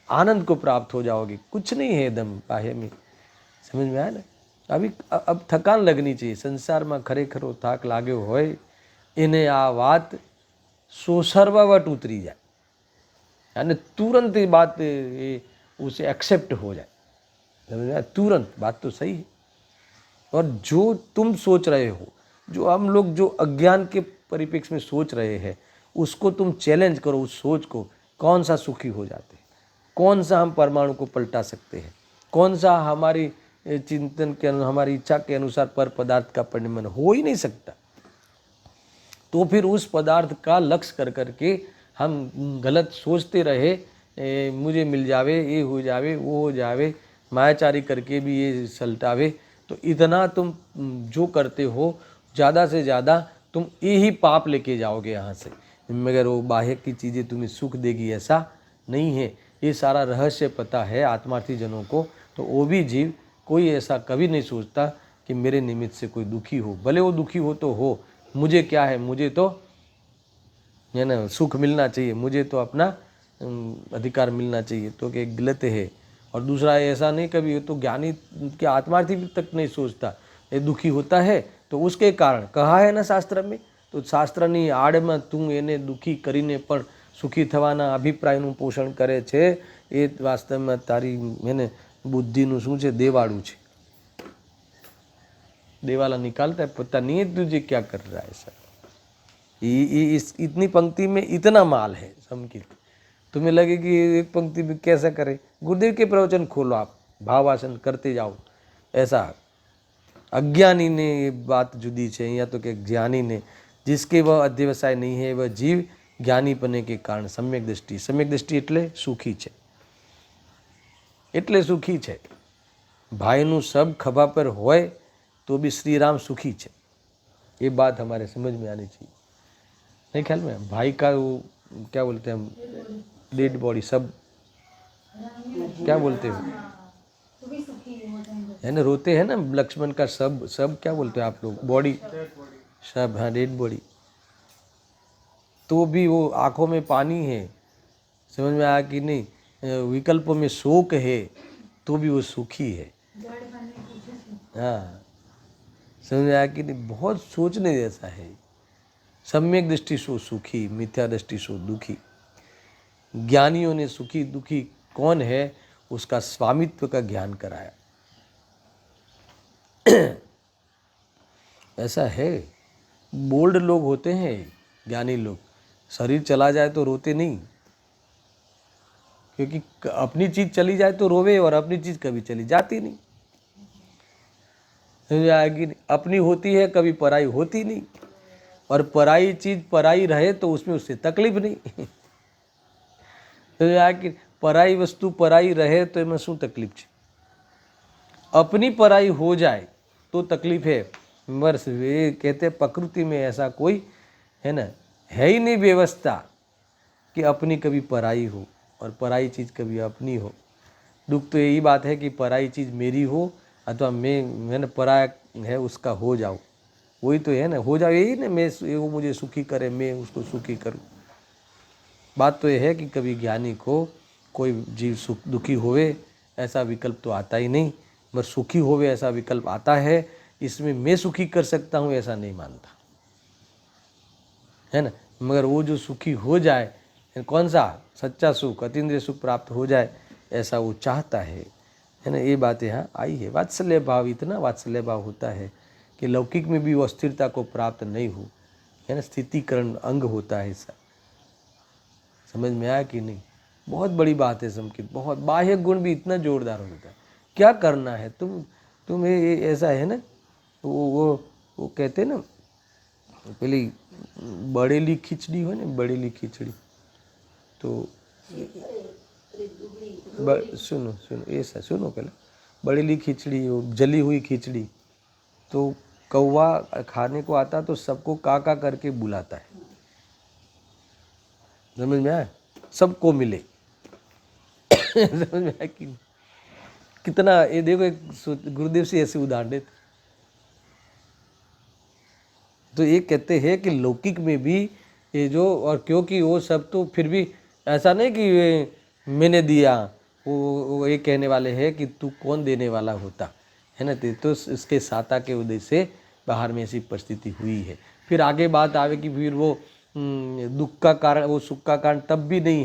आनंद को प्राप्त हो जाओगे। कुछ नहीं है दम बाह्य में। समझ में आया ना? अब थकान लगनी चाहिए। संसार में खरेखरो थाक लागे होय, इन्हें आ बात सोसरवावट उतरी जाए, यानी तुरंत ये बात उसे एक्सेप्ट हो जाए। समझ में आया? तुरंत बात तो सही है। और जो तुम सोच रहे हो, जो हम लोग जो अज्ञान के परिप्रेक्ष्य में सोच रहे हैं, उसको तुम चैलेंज करो, उस सोच को। कौन सा सुखी हो जाते हैं, कौन सा हम परमाणु को पलटा सकते हैं, कौन सा हमारी चिंतन के हमारी इच्छा के अनुसार पर पदार्थ का परिणमन हो ही नहीं सकता। तो फिर उस पदार्थ का लक्ष्य कर करके हम गलत सोचते रहे, मुझे मिल जावे, ये हो जावे, वो हो जावे, मायाचारी करके भी ये सलटावे, तो इतना तुम जो करते हो ज़्यादा से ज़्यादा तुम यही पाप लेके जाओगे यहाँ से। मगर वो बाह्य की चीज़ें तुम्हें सुख देगी ऐसा नहीं है। ये सारा रहस्य पता है आत्मार्थी जनों को, तो वो भी जीव कोई ऐसा कभी नहीं सोचता कि मेरे निमित्त से कोई दुखी हो। भले वो दुखी हो तो हो, मुझे क्या है, मुझे तो है ना सुख मिलना चाहिए, मुझे तो अपना अधिकार मिलना चाहिए, तो कि गलत है। और दूसरा ऐसा नहीं कभी हो, तो ज्ञानी के आत्मार्थी भी तक नहीं सोचता ये दुखी होता है तो उसके कारण कहा है ना शास्त्र में, तो શાસ્ત્રની આડમાં તું એને દુઃખી કરીને પણ સુખી થવાના અભિપ્રાયનું પોષણ કરે છે, એ વાસ્તવમાં તારી એને બુદ્ધિનું શું છે, દેવાળું છે। देवाला निकालता है, पता नहीं है तुझे क्या कर रहा है सर। इतनी पंक्ति में इतना माल है समकित, तुम्हें लगे कि एक पंक्ति में कैसा करे। गुरुदेव के प्रवचन खोलो आप, भावासन करते जाओ। ऐसा अज्ञानी ने ये बात जुदी है, या तो कि ज्ञानी ने, जिसके वह अध्यवसाय नहीं है वह जीव ज्ञानी पने के कारण सम्यक दृष्टि, सम्यक दृष्टि એટલે સુખી છે, એટલે સુખી છે। ભાઈનું सब खभा पर होय तो भी श्री राम सुखी है, ये बात हमारे समझ में आनी चाहिए। नहीं ख्याल में भाई का वो क्या बोलते हैं हम, डेड बॉडी सब क्या बोलते हो है ना, रोते हैं ना लक्ष्मण का सब सब क्या बोलते हो आप लोग, बॉडी सब, हाँ डेड बॉडी, तो भी वो आंखों में पानी है। समझ में आया कि नहीं, विकल्पों में शोक है तो भी वो सुखी है। हाँ समझ में आया कि नहीं, बहुत सोचने जैसा है। सम्यक दृष्टि सो सुखी, मिथ्या दृष्टि सो दुखी। ज्ञानियों ने सुखी दुखी कौन है उसका स्वामित्व का ज्ञान कराया। ऐसा है, बोल्ड लोग होते हैं ज्ञानी लोग, शरीर चला जाए तो रोते नहीं, क्योंकि अपनी चीज चली जाए तो रोवे, और अपनी चीज कभी चली जाती नहीं। आएगी अपनी होती है, कभी पराई होती नहीं, और पराई चीज पराई रहे तो उसमें उससे तकलीफ नहीं। आखिर पराई वस्तु पराई रहे तो एમાં શું तकलीफ છે, अपनी पराई हो जाए तो तकलीफ है। वर्ष वे कहते प्रकृति में ऐसा कोई है ना, है ही नहीं व्यवस्था कि अपनी कभी पराई हो और पराई चीज कभी अपनी हो। दुख तो यही बात है कि पराई चीज मेरी हो अथवा मैं पराया है उसका हो जाओ, वही तो है ना, हो जाओ यही ना, मैं वो मुझे सुखी करे मैं उसको सुखी करूं। बात तो यह है कि कभी ज्ञानी को कोई जीव सुख दुखी होवे ऐसा विकल्प तो आता ही नहीं, मगर सुखी होवे ऐसा विकल्प आता है। इसमें मैं सुखी कर सकता हूँ ऐसा नहीं मानता है ना, मगर वो जो सुखी हो जाए, कौन सा सच्चा सुख, अतीन्द्रिय सुख प्राप्त हो जाए ऐसा वो चाहता है ना। ये बात यहाँ आई है। वात्सल्य भाव, इतना वात्सल्य भाव होता है कि लौकिक में भी वो अस्थिरता को प्राप्त नहीं हो, है ना, स्थितिकरण अंग होता है ऐसा। समझ में आया कि नहीं, बहुत बड़ी बात है समकित, बहुत बाह्य गुण भी इतना जोरदार होता है। क्या करना है तुम्हें ऐसा है ना, वो कहते हैं ना, पहले बड़ेली खिचड़ी हो ना, बड़ेली खिचड़ी, तो सुनो ऐसा सुनो, पहले बड़ेली खिचड़ी, वो जली हुई खिचड़ी, तो कौवा खाने को आता तो सबको काका करके बुलाता है। समझ में आया, सबको मिले। समझ में आया कि कितना, ये देखो एक गुरुदेव से ऐसे उदाहरण देते, तो ये कहते हैं कि लौकिक में भी ये जो, और क्योंकि वो सब तो फिर भी ऐसा नहीं कि मैंने दिया, वो ये कहने वाले हैं कि तू कौन देने वाला होता है ना, तो इसके साता के उदय से बाहर में ऐसी परिस्थिति हुई है। फिर आगे बात आवे कि फिर वो दुख का कारण, वो सुख का कारण तब भी नहीं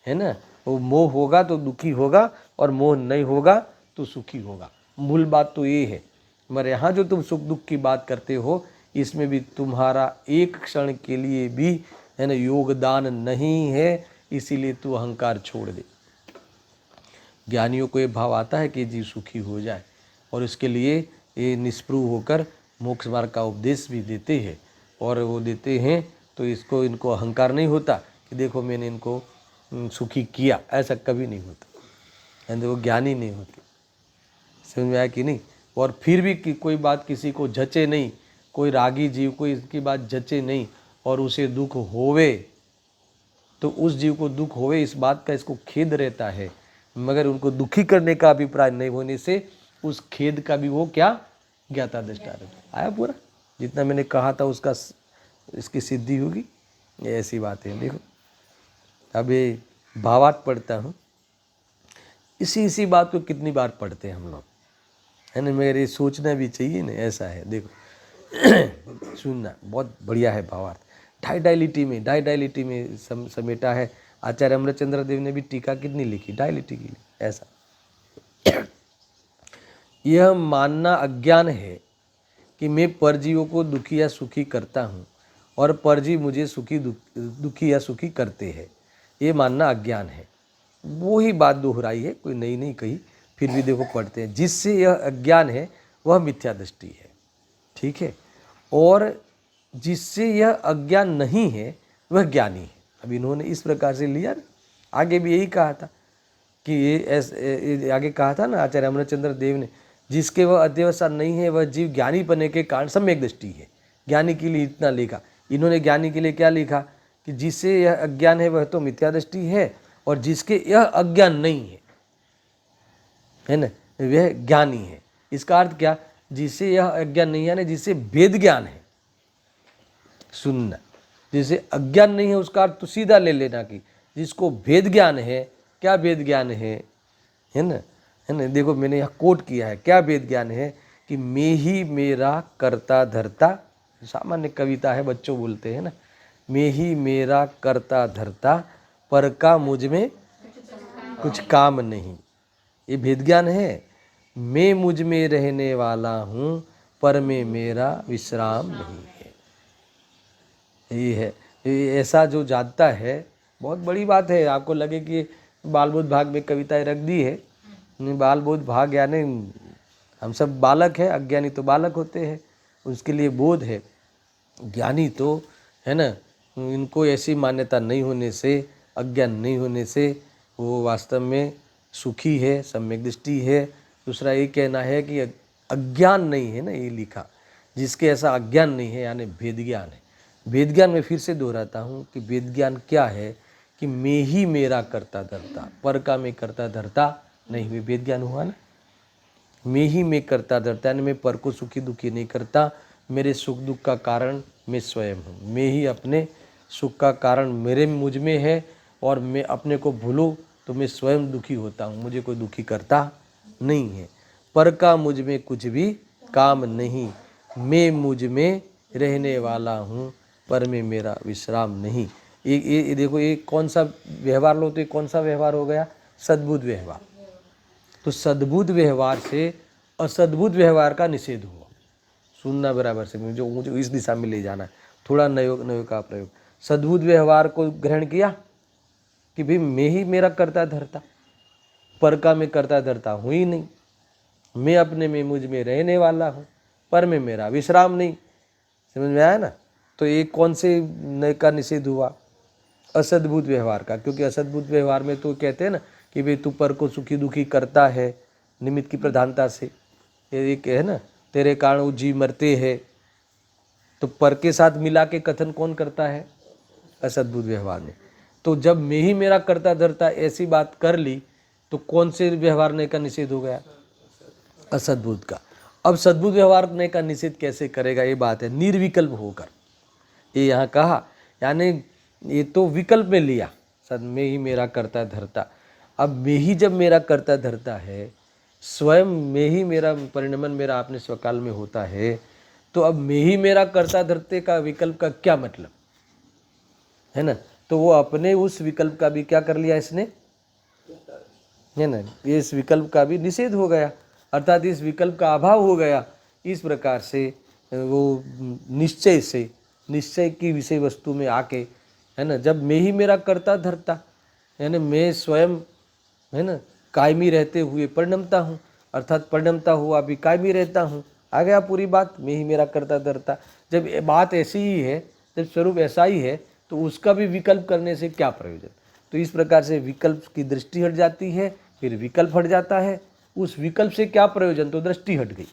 है ना, वो मोह होगा तो दुखी होगा और मोह नहीं होगा तो सुखी होगा। मूल बात तो ये है। मगर यहाँ जो तुम सुख दुख की बात करते हो, इसमें भी तुम्हारा एक क्षण के लिए भी है ना योगदान नहीं है, इसीलिए तू अहंकार छोड़ दे। ज्ञानियों को ये भाव आता है कि जीव सुखी हो जाए, और इसके लिए ये निष्पृह होकर मोक्ष मार्ग का उपदेश भी देते हैं। और वो देते हैं तो इनको अहंकार नहीं होता कि देखो मैंने इनको सुखी किया, ऐसा कभी नहीं होता, वो ज्ञानी नहीं होते। समझ में आया कि नहीं। और फिर भी कोई बात किसी को जचे नहीं, कोई रागी जीव को इसकी बात जचे नहीं और उसे दुख होवे, तो उस जीव को दुख होवे इस बात का इसको खेद रहता है, मगर उनको दुखी करने का अभिप्राय नहीं होने से उस खेद का भी वो क्या ज्ञाता दृष्टा रहता। आया पूरा जितना मैंने कहा था उसका इसकी सिद्धि होगी। ये ऐसी बात है। देखो अब ये भावार्थ पढ़ता हूँ, इसी बात को कितनी बार पढ़ते हैं हम लोग, है ना, मगर ये सोचना भी चाहिए ना, ऐसा है। देखो सुनना बहुत बढ़िया है भावार्थ, ढाई लिटी में समेटा है। आचार्य अमृतचंद्र देव ने भी टीका कितनी लिखी, 2.5 लिटी की। ऐसा यह मानना अज्ञान है कि मैं परजीवों को दुखी या सुखी करता हूँ और परजीव मुझे दुखी या सुखी करते हैं, ये मानना अज्ञान है। वो ही बात दोहराई है, कोई नई नहीं कही, फिर भी देखो पढ़ते हैं। जिससे यह अज्ञान है वह मिथ्या दृष्टि है, ठीक है, और जिससे यह अज्ञान नहीं है वह ज्ञानी है। अब इन्होंने इस प्रकार से लिया ना, आगे भी यही कहा था कि ये आगे कहा था ना आचार्य अमृतचंद्र देव ने, जिसके वह अध्यवसाय नहीं है वह जीव ज्ञानी बनने के कारण सम्यक दृष्टि है। ज्ञानी के लिए इतना लिखा, इन्होंने ज्ञानी के लिए क्या लिखा कि जिससे यह अज्ञान है वह तो मिथ्या दृष्टि है, और जिसके यह अज्ञान नहीं है ना, वह ज्ञानी है। इसका अर्थ क्या, जिससे यह अज्ञान नहीं है ना, जिससे वेद ज्ञान है। सुनना, जिसे अज्ञान नहीं है उसका अर्थ तो सीधा ले लेना कि जिसको वेद ज्ञान है। क्या वेद ज्ञान है ना, देखो मैंने यहाँ कोट किया है, क्या वेद ज्ञान है कि मैं ही मेरा करता धरता, सामान्य कविता है, बच्चों बोलते हैं ना, मैं ही मेरा करता धरता पर का मुझ में कुछ काम नहीं, ये वेद ज्ञान है। मैं मुझ में रहने वाला हूँ पर में मेरा विश्राम नहीं है, ये है। ये ऐसा जो जानता है, बहुत बड़ी बात है। आपको लगे कि बाल बोध भाग में कविताएं रख दी है, बाल बोध भाग यानी हम सब बालक है, अज्ञानी तो बालक होते हैं, उसके लिए बोध है। ज्ञानी तो है ना, इनको ऐसी मान्यता नहीं होने से, अज्ञान नहीं होने से वो वास्तव में सुखी है, सम्यक दृष्टि है। दूसरा ये कहना है कि अज्ञान नहीं है ना, ये लिखा, जिसके ऐसा अज्ञान नहीं है यानी वेद ज्ञान है। वेद ज्ञान में फिर से दोहराता हूँ कि वेद ज्ञान क्या है कि मैं ही मेरा करता धरता, पर का मैं करता धरता नहीं हुई, वेद ज्ञान हुआ ना। मैं ही मैं करता धरता यानी मैं पर को सुखी दुखी नहीं करता, मेरे सुख दुख का कारण मैं स्वयं हूँ। मैं ही अपने सुख का कारण मेरे मुझ में है, और मैं अपने को भूलूँ तो मैं स्वयं दुखी होता हूँ, मुझे कोई दुखी करता नहीं है। पर का मुझ में कुछ भी काम नहीं, मैं मुझ में रहने वाला हूँ पर में मेरा विश्राम नहीं। ये देखो, ये कौन सा व्यवहार लो तो ये कौन सा व्यवहार हो गया, सद्बुद्ध व्यवहार। तो सद्बुद्ध व्यवहार से असद्बुद्ध व्यवहार का निषेध हुआ। सुनना बराबर से, मुझे इस दिशा में ले जाना है, थोड़ा नयो का प्रयोग। सद्बुद्ध व्यवहार को ग्रहण किया कि भाई मैं ही मेरा करता धरता, पर का मैं करता धरता हूँ ही नहीं, मैं अपने में मुझ में रहने वाला हूँ, पर में मेरा विश्राम नहीं। समझ में आया ना। तो ये कौन से नय का निषेध हुआ, असद्भुत व्यवहार का। क्योंकि असद्भुत व्यवहार में तो कहते हैं ना कि भाई तू पर को सुखी दुखी करता है निमित्त की प्रधानता से, ये एक है ना, तेरे कारण वो जीव मरते हैं। तो पर के साथ मिला के कथन कौन करता है, असद्भुत व्यवहार में। तो जब मैं ही मेरा करता धरता ऐसी बात कर ली तो कौन से व्यवहार ने का निषेध हो गया, असद्भुत का। अब सद्भुत व्यवहार ने का निषेध कैसे करेगा, ये बात है, निर्विकल्प होकर। ये यहाँ कहा, यानी ये तो विकल्प में लिया, सद में ही मेरा करता धरता। अब मैं ही जब मेरा करता धरता है, स्वयं में ही मेरा परिणमन मेरा अपने स्वकाल में होता है, तो अब मैं ही मेरा करता धरते का विकल्प का क्या मतलब है ना। तो वो अपने उस विकल्प का भी क्या कर लिया इसने, है ना, इस विकल्प का भी निषेध हो गया, अर्थात इस विकल्प का अभाव हो गया। इस प्रकार से वो निश्चय की विषय वस्तु में आके, है ना, जब मैं ही मेरा करता धरता यानी मैं स्वयं, है ना, कायमी रहते हुए परिणमता हूँ, अर्थात परिणमता हुआ भी कायमी रहता हूँ। आ गया पूरी बात, मैं ही मेरा करता धरता। जब बात ऐसी ही है, जब स्वरूप ऐसा ही है, तो उसका भी विकल्प करने से क्या प्रयोजन। तो इस प्रकार से विकल्प की दृष्टि हट जाती है, फिर विकल्प हट जाता है, उस विकल्प से क्या प्रयोजन, तो दृष्टि हट गई।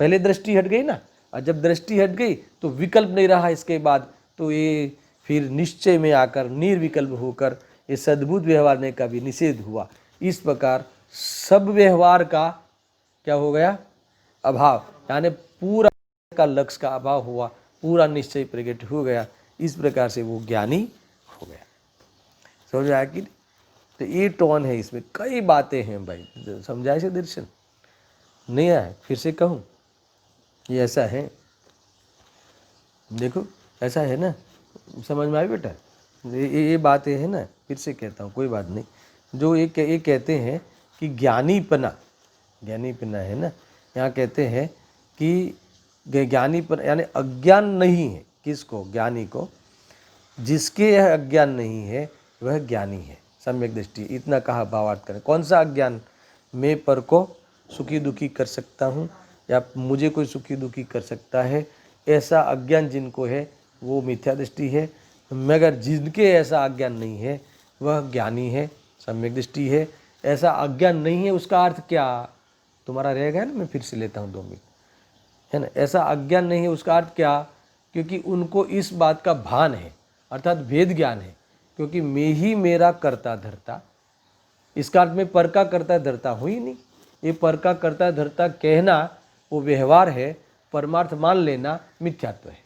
पहले दृष्टि हट गई ना, और जब दृष्टि हट गई तो विकल्प नहीं रहा इसके बाद, तो ये फिर निश्चय में आकर निर्विकल्प होकर ये सद्भुत व्यवहार का भी निषेध हुआ। इस प्रकार सब व्यवहार का क्या हो गया, अभाव, यानी पूरा का लक्ष्य का अभाव हुआ, पूरा निश्चय प्रकट हो गया। इस प्रकार से वो ज्ञानी हो गया। समझ आया कि? तो ये टोन है, इसमें कई बातें हैं भाई, समझाए से दर्शन नहीं आया, फिर से कहूँ, ये ऐसा है, देखो ऐसा है ना, समझ में आई बेटा? ये बातें है ना, फिर से कहता हूँ, कोई बात नहीं। जो ये कहते हैं कि ज्ञानीपना है ना, यहाँ कहते हैं कि ज्ञानीपना यानी अज्ञान नहीं है, किसको? ज्ञानी को। जिसके यह अज्ञान नहीं है वह ज्ञानी है, सम्यक दृष्टि। इतना कहा भावार्थ करें। कौन सा अज्ञान? मैं पर को सुखी दुखी कर सकता हूँ, या मुझे कोई सुखी दुखी कर सकता है, ऐसा अज्ञान जिनको है वो मिथ्या दृष्टि है। मगर जिनके ऐसा अज्ञान नहीं है वह ज्ञानी है, सम्यक दृष्टि है। ऐसा अज्ञान नहीं है उसका अर्थ क्या? तुम्हारा रहेगा ना, मैं फिर से लेता हूँ 2 मिनट, है ना। ऐसा अज्ञान नहीं है उसका अर्थ क्या? क्योंकि उनको इस बात का भान है, अर्थात वेद ज्ञान है। क्योंकि मैं ही मेरा करता धरता, इसका अर्थ में पर का करता धरता हूँ ही नहीं। ये पर का करता धरता कहना वो व्यवहार है, परमार्थ मान लेना मिथ्यात्व है।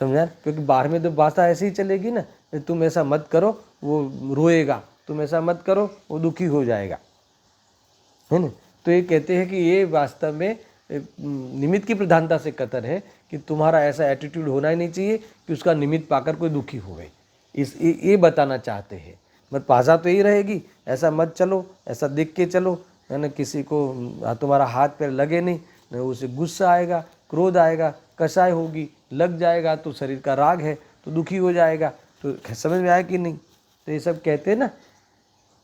समझा? क्योंकि बाहर में तो भाषा ऐसे ही चलेगी ना, तुम ऐसा मत करो वो रोएगा, तुम ऐसा मत करो वो दुखी हो जाएगा, है ना। तो ये कहते हैं कि ये वास्तव में निमित्त की प्रधानता से कथन है कि तुम्हारा ऐसा एटीट्यूड होना ही नहीं चाहिए कि उसका निमित्त पाकर कोई दुखी होवे। ये बताना चाहते हैं। मत भाषा तो यही रहेगी, ऐसा मत चलो, ऐसा देख के चलो, है ना। किसी को तुम्हारा हाथ पैर लगे नहीं, उसे गुस्सा आएगा, क्रोध आएगा, कसाय होगी, लग जाएगा तो शरीर का राग है तो दुखी हो जाएगा। तो समझ में आया कि नहीं? तो ये सब कहते हैं ना,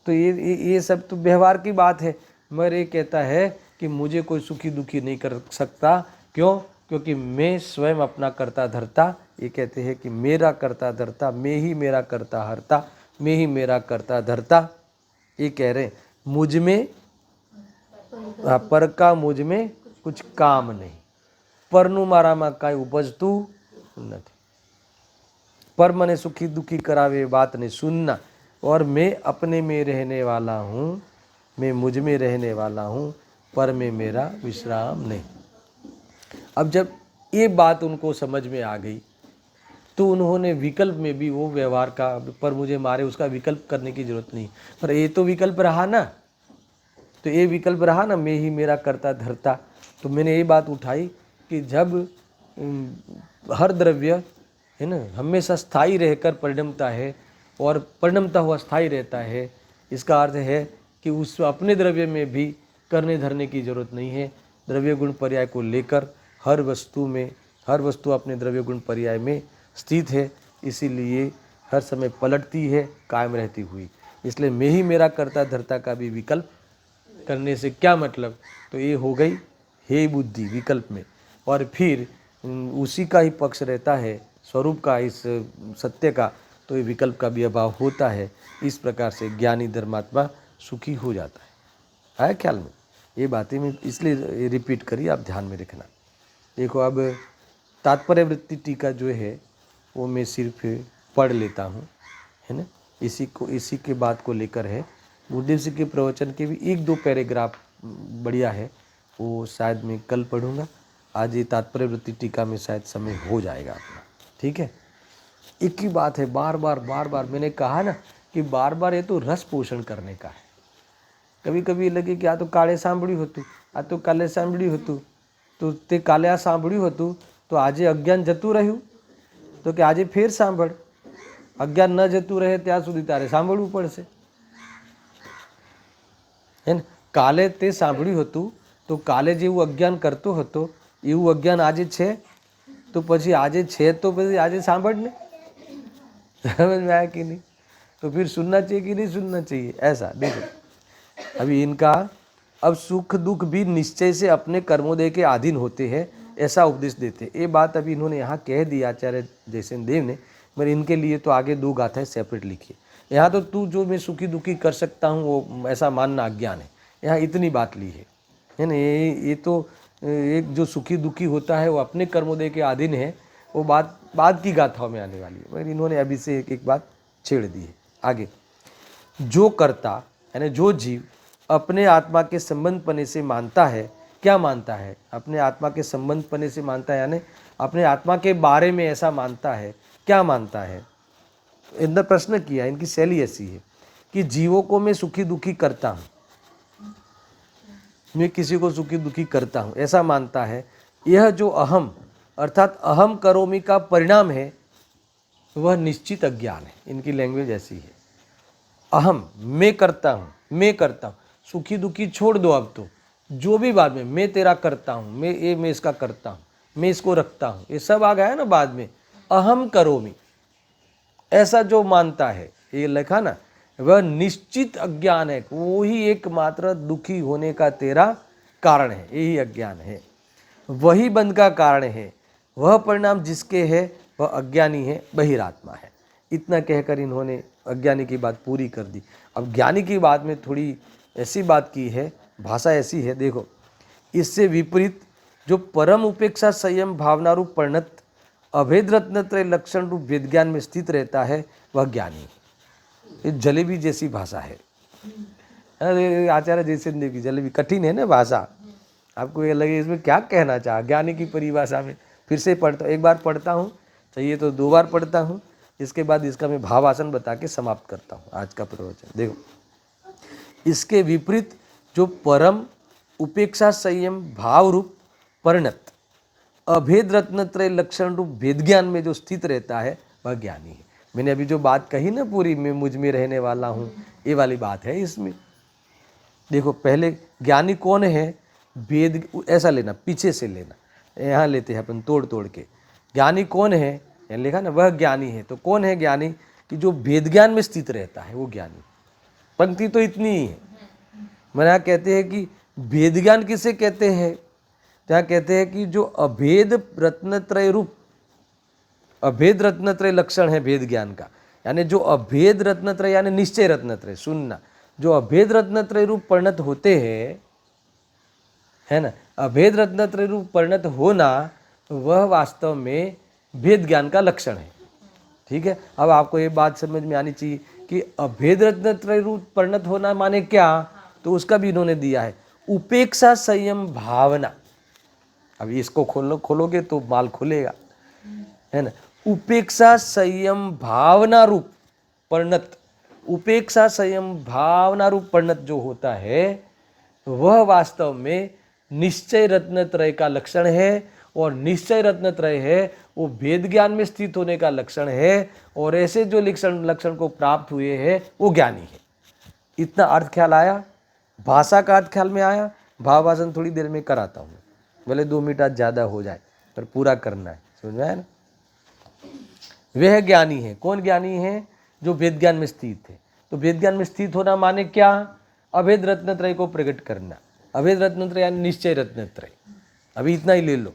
तो ये सब तो व्यवहार की बात है। मगर ये कहता है कि मुझे कोई सुखी दुखी नहीं कर सकता। क्यों? क्योंकि मैं स्वयं अपना करता धरता, ये कहते हैं कि मेरा करता धरता, मैं ही मेरा करता हरता, मैं ही मेरा करता धरता। ये कह रहे मुझ में पर का मुझ में कुछ काम नहीं, પરનું મારામાં કાંઈ ઉપજતું નથી, पर मने सुखी दुखी करावे बात नहीं सुनना, और मैं अपने में रहने वाला हूँ, मैं मुझ में रहने वाला हूँ, पर में मेरा विश्राम नहीं। अब जब ये बात उनको समझ में आ गई तो उन्होंने विकल्प में भी वो व्यवहार का, पर मुझे मारे, उसका विकल्प करने की जरूरत नहीं। पर ये तो विकल्प रहा ना, तो ये विकल्प रहा ना, मैं ही मेरा करता धरता। तो मैंने ये बात उठाई कि जब हर द्रव्य है ना हमेशा स्थायी रहकर परिणमता है और परिणमता हुआ स्थायी रहता है, इसका अर्थ है कि उस अपने द्रव्य में भी करने धरने की जरूरत नहीं है। द्रव्य गुण पर्याय को लेकर हर वस्तु अपने द्रव्य गुण पर्याय में स्थित है, इसीलिए हर समय पलटती है, कायम रहती हुई। इसलिए मैं ही मेरा करता धरता का भी विकल्प करने से क्या मतलब? तो ये हो गई हे बुद्धि विकल्प में, और फिर उसी का ही पक्ष रहता है स्वरूप का, इस सत्य का, तो ये विकल्प का भी अभाव होता है। इस प्रकार से ज्ञानी धर्मात्मा सुखी हो जाता है। आया ख्याल में? ये बातें मैं इसलिए रिपीट करी, आप ध्यान में रखना। देखो अब तात्पर्य वृत्ति टीका जो है वो मैं सिर्फ पढ़ लेता हूँ, है ना। इसी के बात को लेकर है। बुद्धदेव सिंह के प्रवचन के भी 1-2 पैराग्राफ बढ़िया है, वो शायद मैं कल पढ़ूंगा। आज ये तात्पर्य वृत्ति टीका में शायद समय हो जाएगा अपना, ठीक है। एक ही बात है, बार बार मैंने कहा ना कि बार बार ये तो रस पोषण करने का है। कभी कभी लगे कि आ तो काले सांभळ्યું હતું, आ तो काले सांभळ्યું હતું, तो ते काले आ सांभळ्યું હતું તો આજે અજ્ઞાન જતું રહ્યું, તો કે આજે ફેર સાંભળ, અજ્ઞાન ન જતું રહે ત્યાં સુધી તારે સાંભળવું પડશે, હે ને। કાલે તે સાંભળ્યું હતું તો કાલે જેવું અજ્ઞાન કરતો હતો એવું અજ્ઞાન આજે છે, तो પછી આજે છે तो પછી આજે સાંભળ ને। समझ में आया कि नहीं? तो फिर सुनना चाहिए कि नहीं सुनना चाहिए? ऐसा देखो, अभी इनका अब सुख दुख भी निश्चय से अपने कर्मोदय के अधीन होते हैं, ऐसा उपदेश देते। ये बात अभी इन्होंने यहाँ कह दी आचार्य जयसेन देव ने, मगर इनके लिए तो आगे 2 गाथाएं सेपरेट लिखी। यहाँ तो तू जो मैं सुखी दुखी कर सकता हूँ वो ऐसा मानना अज्ञान है। यहाँ इतनी बात ली है ना। ये तो एक जो सुखी दुखी होता है वो अपने कर्मोदय के अधीन है, वो बात बाद की गाथाओं में आने वाली है, मगर इन्होंने अभी से एक बात छेड़ दी है। आगे, जो कर्ता यानी जो जीव अपने आत्मा के संबंध पने से मानता है, क्या मानता है? अपने आत्मा के संबंध पने से मानता है, यानी अपने आत्मा के बारे में ऐसा मानता है। क्या मानता है? अंदर प्रश्न किया, इनकी शैली ऐसी है कि जीवों को मैं सुखी दुखी करता हूँ, मैं किसी को सुखी दुखी करता हूँ, ऐसा मानता है। यह जो अहम अर्थात अहम करोमि का परिणाम है, वह निश्चित अज्ञान है। इनकी लैंग्वेज ऐसी है, अहम मैं करता हूँ, मैं करता हूँ, सुखी दुखी छोड़ दो, अब तो जो भी बाद में मैं तेरा करता हूँ, मैं इसका करता हूँ, मैं इसको रखता हूँ, ये सब आ गया ना बाद में। अहम करोमि ऐसा जो मानता है, ये लिखा ना, वह निश्चित अज्ञान है। वो ही एकमात्र दुखी होने का तेरा कारण है, यही अज्ञान है, वही बंध का कारण है। वह परिणाम जिसके है वह अज्ञानी है, बहिरात्मा है। इतना कहकर इन्होंने अज्ञानी की बात पूरी कर दी। अब ज्ञानी की बात में थोड़ी ऐसी बात की है, भाषा ऐसी है, देखो, इससे विपरीत जो परम उपेक्षा संयम भावना रूप परिणत अभेद रत्नत्रय लक्षण रूप वेद ज्ञान में स्थित रहता है, वह ज्ञानी है। ये जलेबी जैसी भाषा है। अरे आचार्य जयसिंह की जलेबी कठिन है ना भाषा, आपको ये लगे इसमें क्या कहना चाहा। ज्ञानी की परिभाषा में फिर से पढ़ता, एक बार पढ़ता हूँ, चाहिए तो 2 बार पढ़ता हूँ, इसके बाद इसका मैं भावासन बता के समाप्त करता हूँ आज का प्रवचन। देखो, इसके विपरीत जो परम उपेक्षा संयम भाव रूप परिणत अभेद रत्नत्रय लक्षण रूप भेद ज्ञान में जो स्थित रहता है, वह ज्ञानी है। मैंने अभी जो बात कही ना पूरी, मैं मुझ में रहने वाला हूँ, ये वाली बात है इसमें। देखो, पहले ज्ञानी कौन है? वेद ऐसा लेना, पीछे से लेना, यहाँ लेते हैं अपन तोड़ तोड़ के। ज्ञानी कौन है? यहाँ लिखा ना, वह ज्ञानी है। तो कौन है ज्ञानी? कि जो वेद ज्ञान में स्थित रहता है, वो ज्ञानी। पंक्ति तो इतनी ही है। मैंने यहाँ कहते हैं कि वेद ज्ञान किसे कहते हैं? यहाँ कहते हैं कि जो अभेद रत्नत्रय रूप, अभेद रत्नत्रय लक्षण है वेद ज्ञान का, यानी जो अभेद रत्नत्रय यानी निश्चय रत्नत्रय, सुनना, जो अभेद रत्नत्रय रूप परिणत होते हैं, है ना, अभेद रत्नत्रय रूप परिणत होना, वह वास्तव में भेद ज्ञान का लक्षण है। ठीक है, अब आपको ये बात समझ में आनी चाहिए कि अभेद रत्नत्रय रूप परिणत होना माने क्या, तो उसका भी इन्होंने दिया है, उपेक्षा संयम भावना। अब इसको खोलोगे तो माल खुलेगा, है ना। उपेक्षा संयम भावना रूप परिणत, उपेक्षा संयम भावना रूप परिणत जो होता है, वह वास्तव में निश्चय रत्नत्रय का लक्षण है। और निश्चय रत्नत्रय है वो वेद ज्ञान में स्थित होने का लक्षण है, और ऐसे जो लक्षण को प्राप्त हुए हैं वो ज्ञानी है। इतना अर्थ ख्याल आया? भाषा का अर्थ ख्याल में आया? भावासन थोड़ी देर में कराता हूँ, भले 2 मिनट आज ज़्यादा हो जाए, पर पूरा करना है, समझ में आया ना। वह ज्ञानी है, कौन ज्ञानी है? जो वेद ज्ञान में स्थित है। तो वेद ज्ञान में स्थित होना माने क्या? अभेद रत्नत्रय को प्रकट करना। अभेद रत्नत्रय यानी निश्चय रत्नत्रय। अभी इतना ही ले लो।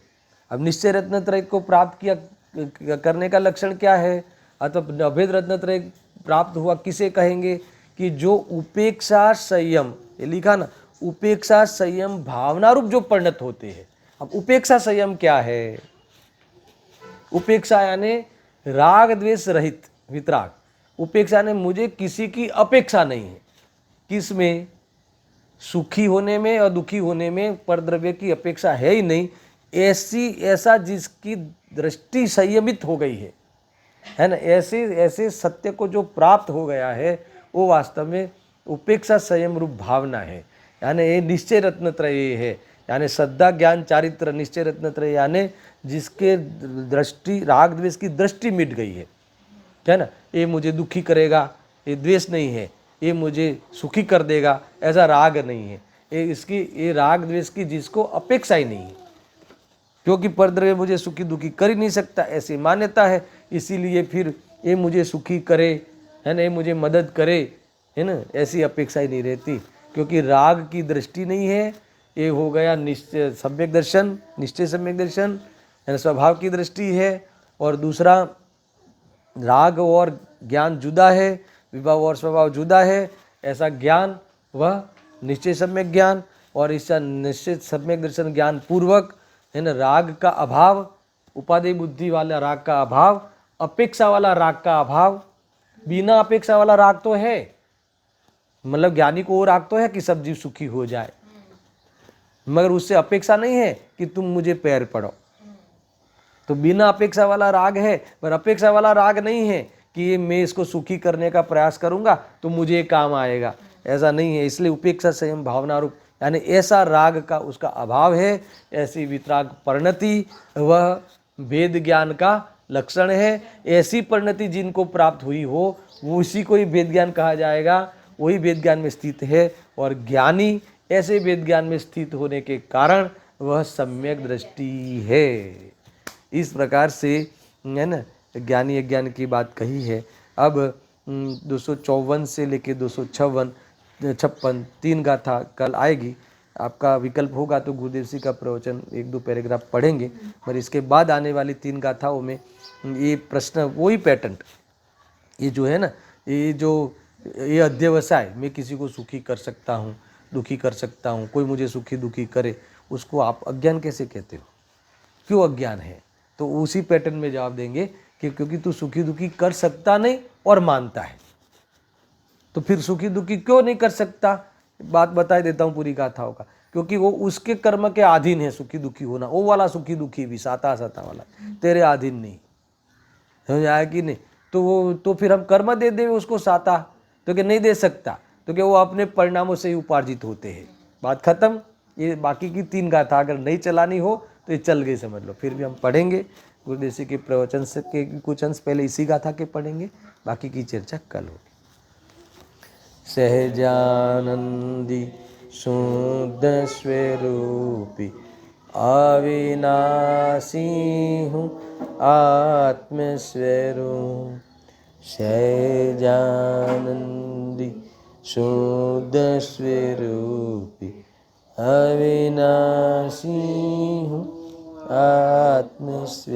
अब निश्चय रत्नत्रय को प्राप्त किया करने का लक्षण क्या है? अथवा अभेद रत्नत्रय प्राप्त हुआ किसे कहेंगे? कि जो उपेक्षा संयम, ये लिखा ना, उपेक्षा संयम भावना रूप जो परिणत होते हैं। अब उपेक्षा संयम क्या है? उपेक्षा यानी राग द्वेष रहित वितराग। उपेक्षा ने मुझे किसी की अपेक्षा नहीं है। किस में? सुखी होने में और दुखी होने में परद्रव्य की अपेक्षा है ही नहीं। ऐसा जिसकी दृष्टि संयमित हो गई है ना, ऐसे सत्य को जो प्राप्त हो गया है, वो वास्तव में उपेक्षा संयम रूप भावना है। यानी ये निश्चय रत्नत्रय है, यानी श्रद्धा ज्ञान चारित्र निश्चय रत्नत्रय, यानी जिसके दृष्टि राग द्वेष की दृष्टि मिट गई है ना। ये मुझे दुखी करेगा, ये द्वेष नहीं है। ये मुझे सुखी कर देगा, ऐसा राग नहीं है। ये राग द्वेष की जिसको अपेक्षा ही नहीं है, क्योंकि परद्रव्य मुझे सुखी दुखी कर ही नहीं सकता, ऐसी मान्यता है। इसीलिए फिर ये मुझे सुखी करे, है ना, ये मुझे मदद करे, है ना, ऐसी अपेक्षा ही नहीं रहती, क्योंकि राग की दृष्टि नहीं है। ये हो गया निश्चय सम्यक दर्शन, निश्चय सम्यक दर्शन, है ना, स्वभाव की दृष्टि है। और दूसरा, राग और ज्ञान जुदा है। विभव और स्वभाव जुदा है, ऐसा ज्ञान वह निश्चय सम्यक ज्ञान, और इसका निश्चित सम्यक दर्शन ज्ञान पूर्वक है ना राग का अभाव, उपाधि बुद्धि वाला राग का अभाव, अपेक्षा वाला राग का अभाव। बिना अपेक्षा वाला राग तो है, मतलब ज्ञानी को वो राग तो है कि सब जीव सुखी हो जाए, मगर उससे अपेक्षा नहीं है कि तुम मुझे पैर पड़ो। तो बिना अपेक्षा वाला राग है, पर अपेक्षा वाला राग नहीं है कि ये मैं इसको सुखी करने का प्रयास करूंगा तो मुझे काम आएगा, ऐसा नहीं है। इसलिए उपेक्षा संयम भावना रूप यानी ऐसा राग का उसका अभाव है। ऐसी वितराग परिणति वह वेद ज्ञान का लक्षण है। ऐसी परिणति जिनको प्राप्त हुई हो वो उसी को ही वेद ज्ञान कहा जाएगा, वही वेद ज्ञान में स्थित है। और ज्ञानी ऐसे वेद ज्ञान में स्थित होने के कारण वह सम्यक दृष्टि है। इस प्रकार से है ना ज्ञानी अज्ञान की बात कही है। अब 254 से लेके 256 तीन गाथा कल आएगी। आपका विकल्प होगा तो गुरुदेव जी का प्रवचन 1-2 पैराग्राफ पढ़ेंगे, पर इसके बाद आने वाली 3 गाथाओं में ये प्रश्न वही पैटर्न, ये जो है ना ये अध्यवसाय, मैं किसी को सुखी कर सकता हूँ, दुखी कर सकता हूँ, कोई मुझे सुखी दुखी करे, उसको आप अज्ञान कैसे कहते हो, क्यों अज्ञान है? तो उसी पैटर्न में जवाब देंगे कि क्योंकि तू सुखी दुखी कर सकता नहीं और मानता है, तो फिर सुखी दुखी क्यों नहीं कर सकता? बात बता देता हूँ पूरी गाथाओं का। क्योंकि वो उसके कर्म के अधीन है सुखी दुखी होना, वो वाला सुखी दुखी भी साता साता वाला तेरे अधीन नहीं, समझ आया कि नहीं? तो फिर हम कर्म दे दे उसको साता, तो कि नहीं दे सकता, तो कि वो अपने परिणामों से ही उपार्जित होते हैं। बात खत्म। ये बाकी की 3 गाथा अगर नहीं चलानी हो तो ये चल गई समझ लो। फिर भी हम पढ़ेंगे गुरुदेव जी के प्रवचन से के कुछ अंश पहले इसी गाथा के पढ़ेंगे, बाकी की चर्चा कल होगी। सहजानंदी शुद्ध स्वरूपी अविनाशी हूँ आत्मस्वरूप। सहजानंदी शुद्ध स्वरूपी अविनाशी हूँ आत्मस्वरूप।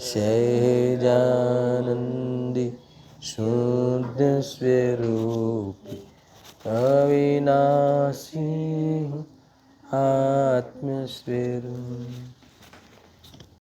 सहजानंदी शुद्ध स्वरूपी अविनाशी हूँ आत्मस्वरूप।